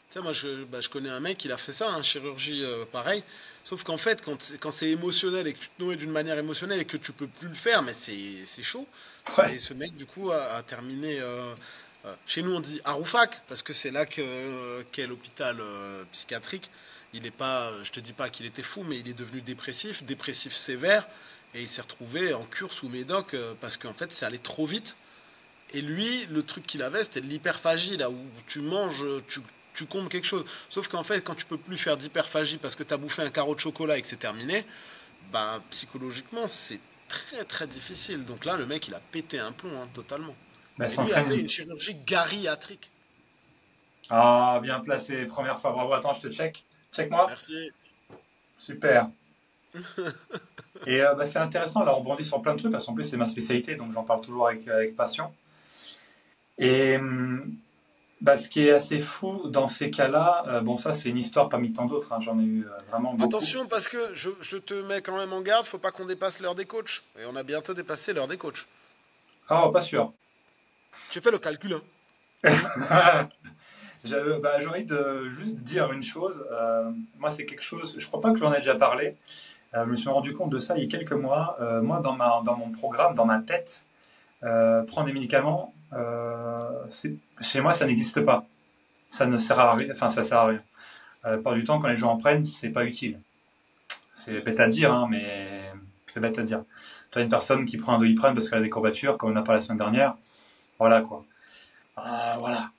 Tu sais, moi, je connais un mec, il a fait ça, hein, chirurgie pareil. Sauf qu'en fait, quand c'est émotionnel et que tu te nourris d'une manière émotionnelle et que tu peux plus le faire, mais c'est chaud. Et Ouais, ce mec, du coup, a terminé. Chez nous, on dit Aroufak, parce que c'est là qu'est l'hôpital psychiatrique. Il est pas, je te dis pas qu'il était fou, mais il est devenu dépressif, dépressif sévère. Et il s'est retrouvé en cure sous médoc parce qu'en fait, c'est allé trop vite. Et lui, le truc qu'il avait, c'était de l'hyperphagie, là où tu manges, tu combles quelque chose. Sauf qu'en fait, quand tu peux plus faire d'hyperphagie parce que tu as bouffé un carreau de chocolat et que c'est terminé, bah psychologiquement, c'est très très difficile. Donc là, le mec, il a pété un plomb, hein, totalement. ben, Et lui a fait s'entraîne. une chirurgie gériatrique. Ah, bien placé, première fois, bravo. Attends, je te check. Check-moi. Merci. Super. Et bah, c'est intéressant, là on rebondit sur plein de trucs, parce qu'en plus c'est ma spécialité, donc j'en parle toujours avec passion. Et bah, ce qui est assez fou dans ces cas-là, bon ça c'est une histoire parmi tant d'autres, hein, j'en ai eu vraiment beaucoup. Attention, parce que je te mets quand même en garde, faut pas qu'on dépasse l'heure des coachs. Et on a bientôt dépassé l'heure des coachs. Oh, pas sûr. J'ai fait le calcul, hein. Bah, j'ai envie de juste dire une chose, moi c'est quelque chose, je crois pas que j'en ai déjà parlé, je me suis rendu compte de ça il y a quelques mois. Moi dans mon programme, dans ma tête, prendre des médicaments, chez moi ça n'existe pas. Ça ne sert à rien, enfin ça sert à rien. La plupart du temps, quand les gens en prennent, c'est pas utile. C'est bête à dire, hein, mais c'est bête à dire. Tu as une personne qui prend un Doliprane parce qu'elle a des courbatures, comme on a parlé la semaine dernière, voilà quoi. Voilà.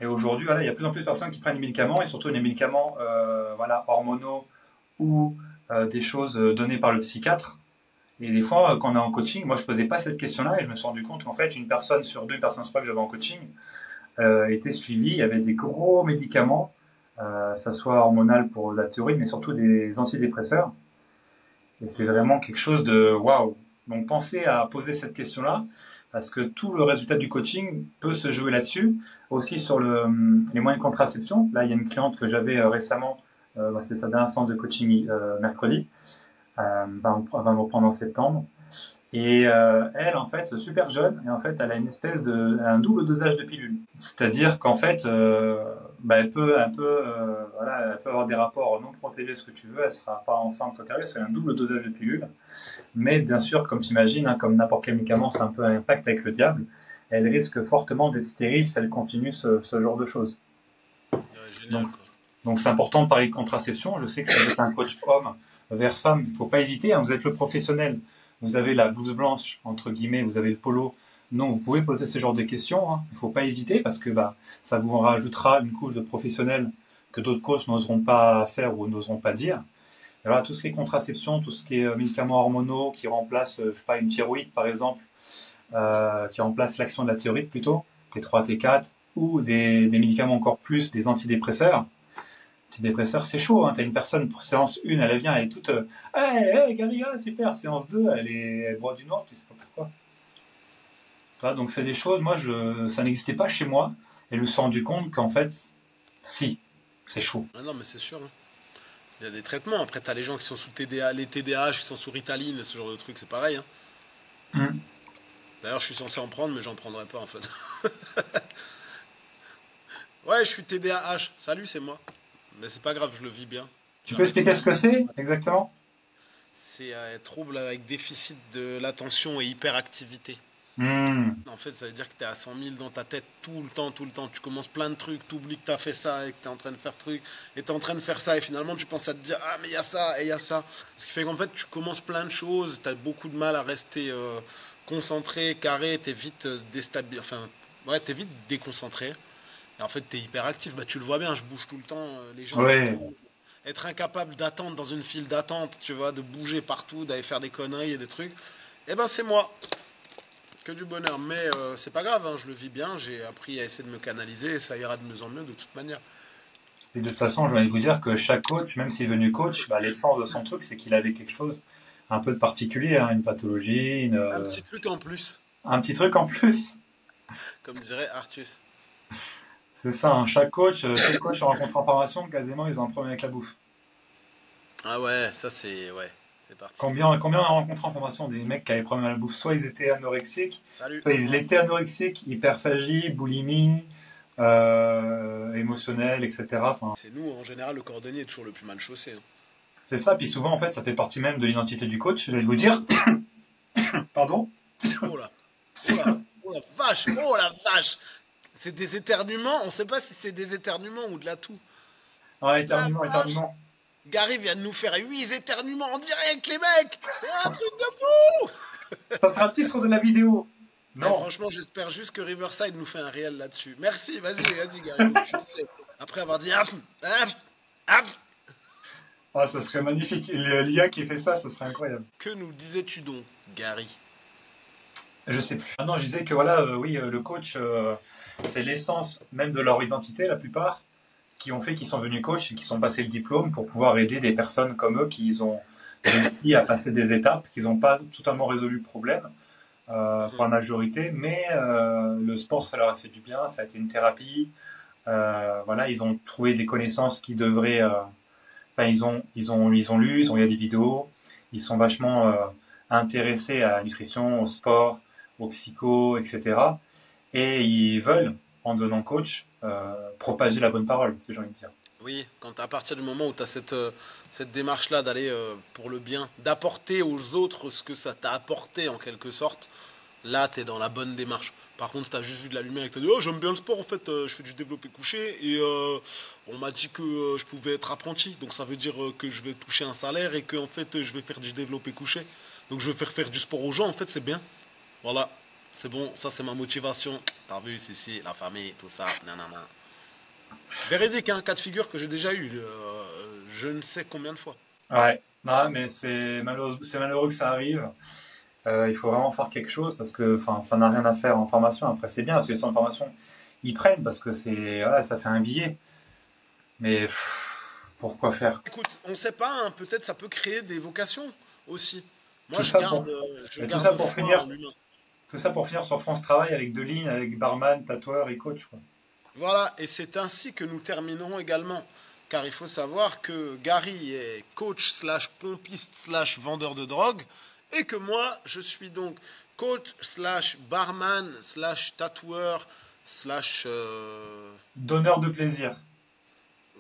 Et aujourd'hui, voilà, il y a de plus en plus de personnes qui prennent des médicaments, et surtout des médicaments voilà, hormonaux ou des choses données par le psychiatre. Et des fois, quand on est en coaching, moi je posais pas cette question-là et je me suis rendu compte qu'en fait, une personne sur deux, une personne sur trois que j'avais en coaching, était suivi. Il y avait des gros médicaments, ça soit hormonal pour la thyroïde, mais surtout des antidépresseurs. Et c'est Mhm. vraiment quelque chose de waouh. Donc pensez à poser cette question-là, parce que tout le résultat du coaching peut se jouer là-dessus. Aussi sur les moyens de contraception. Là, il y a une cliente que j'avais récemment, c'était sa dernière séance de coaching mercredi, va me reprendre en septembre. Et elle, en fait, super jeune, et en fait, elle a une espèce de un double dosage de pilule. C'est-à-dire qu'en fait, bah, voilà, elle peut avoir des rapports non protégés, ce que tu veux, elle sera pas enceinte quoi qu'elle, c'est un double dosage de pilule. Mais bien sûr, comme tu imagines, hein, comme n'importe quel médicament, c'est un peu un impact avec le diable. Elle risque fortement d'être stérile si elle continue ce genre de choses. Ouais, Donc, génial ça. donc c'est important de parler de contraception. Je sais que si vous êtes un coach homme vers femme, il ne faut pas hésiter, hein, vous êtes le professionnel. Vous avez la blouse blanche, entre guillemets, vous avez le polo. Non, vous pouvez poser ce genre de questions. Hein. Il ne faut pas hésiter parce que bah, ça vous rajoutera une couche de professionnels que d'autres coachs n'oseront pas faire ou n'oseront pas dire. Et voilà, tout ce qui est contraception, tout ce qui est médicaments hormonaux qui remplacent, je sais pas, une thyroïde par exemple, qui remplace l'action de la thyroïde plutôt, T3, T4, ou des médicaments encore plus, des antidépresseurs. Antidépresseurs, c'est chaud, hein. T'as une personne pour séance 1, elle vient, elle est toute hey, hey, Gary, super, séance 2, elle boit du noir, tu sais pas pourquoi. Voilà, donc c'est des choses, moi, ça n'existait pas chez moi, et je me suis rendu compte qu'en fait, si, c'est chaud. Ah non, mais c'est sûr, hein. Il y a des traitements. Après, t'as les gens qui sont sous TDA, les TDAH qui sont sous Ritaline, ce genre de truc, c'est pareil, hein. Mm. D'ailleurs, je suis censé en prendre, mais j'en prendrai pas en fait. Ouais, je suis TDAH. Salut, c'est moi. Mais c'est pas grave, je le vis bien. Tu peux J'arrête de expliquer ce que m'amuser. c'est exactement? C'est trouble avec déficit de l'attention et hyperactivité. Mm. En fait, ça veut dire que tu es à 100 000 dans ta tête tout le temps, tout le temps. Tu commences plein de trucs, tu oublies que tu as fait ça et que tu es en train de faire truc, et tu es en train de faire ça, et finalement tu penses à te dire ah, mais il y a ça et il y a ça. Ce qui fait qu'en fait, tu commences plein de choses, tu as beaucoup de mal à rester concentré, carré, tu es vite déstabilisé, enfin, ouais, tu es vite déconcentré. Et en fait, tu es hyper actif. Bah, tu le vois bien, je bouge tout le temps. Les gens qui Ouais. disent être incapable d'attendre dans une file d'attente, tu vois, de bouger partout, d'aller faire des conneries et des trucs, eh ben c'est moi. Que du bonheur, mais c'est pas grave, hein, je le vis bien, j'ai appris à essayer de me canaliser et ça ira de mieux en mieux de toute manière. Et de toute façon, je vais vous dire que chaque coach, même s'il est venu coach, bah, l'essence de son truc, c'est qu'il avait quelque chose, un peu de particulier, hein, une pathologie, Un petit truc en plus, un petit truc en plus. comme dirait Artus. C'est ça, hein. Tous les coachs en rencontre en formation, quasiment, ils ont un problème avec la bouffe. Ah ouais, ça c'est ouais, c'est particulier. Combien on a rencontré en formation des mecs qui avaient des problèmes avec la bouffe? Soit ils étaient anorexiques, Salut. soit ils étaient anorexiques, hyperphagie, boulimie, émotionnelle, etc. Enfin, C'est nous, en général, le cordonnier est toujours le plus mal chaussé, hein. c'est ça. Puis souvent, en fait, ça fait partie même de l'identité du coach. Je vais vous dire, pardon, Oh là, oh là, oh la vache, oh la vache. C'est des éternuements, on sait pas si c'est des éternuements ou de la toux. ah, La éternuement, vache. éternuement. Gary vient de nous faire 8 éternuements en direct, les mecs. C'est un truc de fou. Ça sera le titre de la vidéo. Eh, Non. franchement, j'espère juste que Riverside nous fait un réel là-dessus. Merci, vas-y, Gary. Donc, tu disais, après avoir dit ah, Ah, ça serait magnifique. L'IA qui fait ça, ça serait incroyable. que nous disais-tu donc, Gary? Je sais plus. Ah non, je disais que voilà, oui, le coach, c'est l'essence même de leur identité, la plupart, qui ont fait qu'ils sont devenus coachs et qui sont passés le diplôme pour pouvoir aider des personnes comme eux qui ont réussi à passer des étapes, qui n'ont pas totalement résolu le problème pour Mhm. la majorité, mais le sport, ça leur a fait du bien, ça a été une thérapie. Voilà, ils ont trouvé des connaissances qui devraient. Enfin, ils ont lu, ils ont regardé des vidéos, ils sont vachement intéressés à la nutrition, au sport, au psycho, etc. Et ils veulent, en devenant coach, propager la bonne parole, si j'ai envie de dire. Oui, quand à partir du moment où tu as cette démarche-là d'aller pour le bien, d'apporter aux autres ce que ça t'a apporté en quelque sorte, là, tu es dans la bonne démarche. Par contre, si tu as juste vu de la lumière et que tu as dit oh, j'aime bien le sport, en fait, je fais du développé couché et on m'a dit que je pouvais être apprenti. Donc ça veut dire que je vais toucher un salaire et que en fait, je vais faire du développé couché. Donc je vais faire du sport aux gens, en fait, c'est bien. Voilà, c'est bon, ça c'est ma motivation. T'as vu, si, la famille, tout ça, nanana. Véridique, hein, cas de figure que j'ai déjà eu, je ne sais combien de fois. Ouais, non, mais c'est malheureux que ça arrive. Il faut vraiment faire quelque chose parce que, enfin, ça n'a rien à faire en formation. Après, c'est bien parce que les centres de formation, ils prennent parce que voilà, ça fait un billet. Mais pourquoi faire Écoute, on ne sait pas, hein, peut-être ça peut créer des vocations aussi. Moi, tout ça pour, je et tout ça garde pour foi en finir, l'humain. tout ça pour finir sur France Travail avec deux lignes, avec barman, tatoueur et coach, quoi. Voilà, et c'est ainsi que nous terminerons également. Car il faut savoir que Gary est coach slash pompiste slash vendeur de drogue, et que moi, je suis donc coach slash barman slash tatoueur slash... Donneur de plaisir.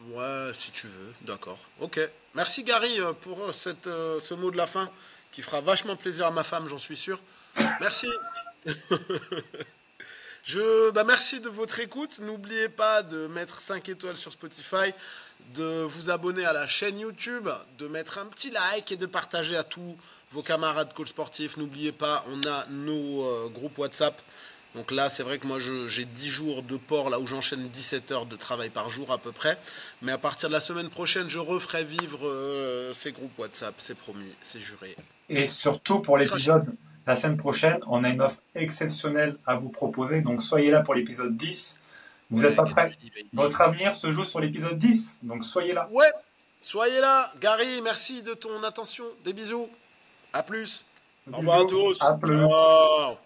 Ouais, si tu veux, d'accord. Ok. Merci Gary pour ce mot de la fin qui fera vachement plaisir à ma femme, j'en suis sûr. Merci. Merci de votre écoute. N'oubliez pas de mettre 5 étoiles sur Spotify, de vous abonner à la chaîne YouTube, de mettre un petit like et de partager à tous vos camarades coachs sportifs. N'oubliez pas, on a nos groupes WhatsApp. Donc là, c'est vrai que moi, j'ai 10 jours de port, là où j'enchaîne 17 heures de travail par jour à peu près. Mais à partir de la semaine prochaine, je referai vivre ces groupes WhatsApp. C'est promis, c'est juré. Et surtout pour Crachez. l'épisode la semaine prochaine, on a une offre exceptionnelle à vous proposer. Donc soyez là pour l'épisode 10. Vous n'êtes Ouais, pas get prêts? ready, baby. Votre avenir se joue sur l'épisode 10. Donc soyez là. Ouais, soyez là. Gary, merci de ton attention. Des bisous. À plus. Au revoir à Bisous. tous. À plus. Ciao.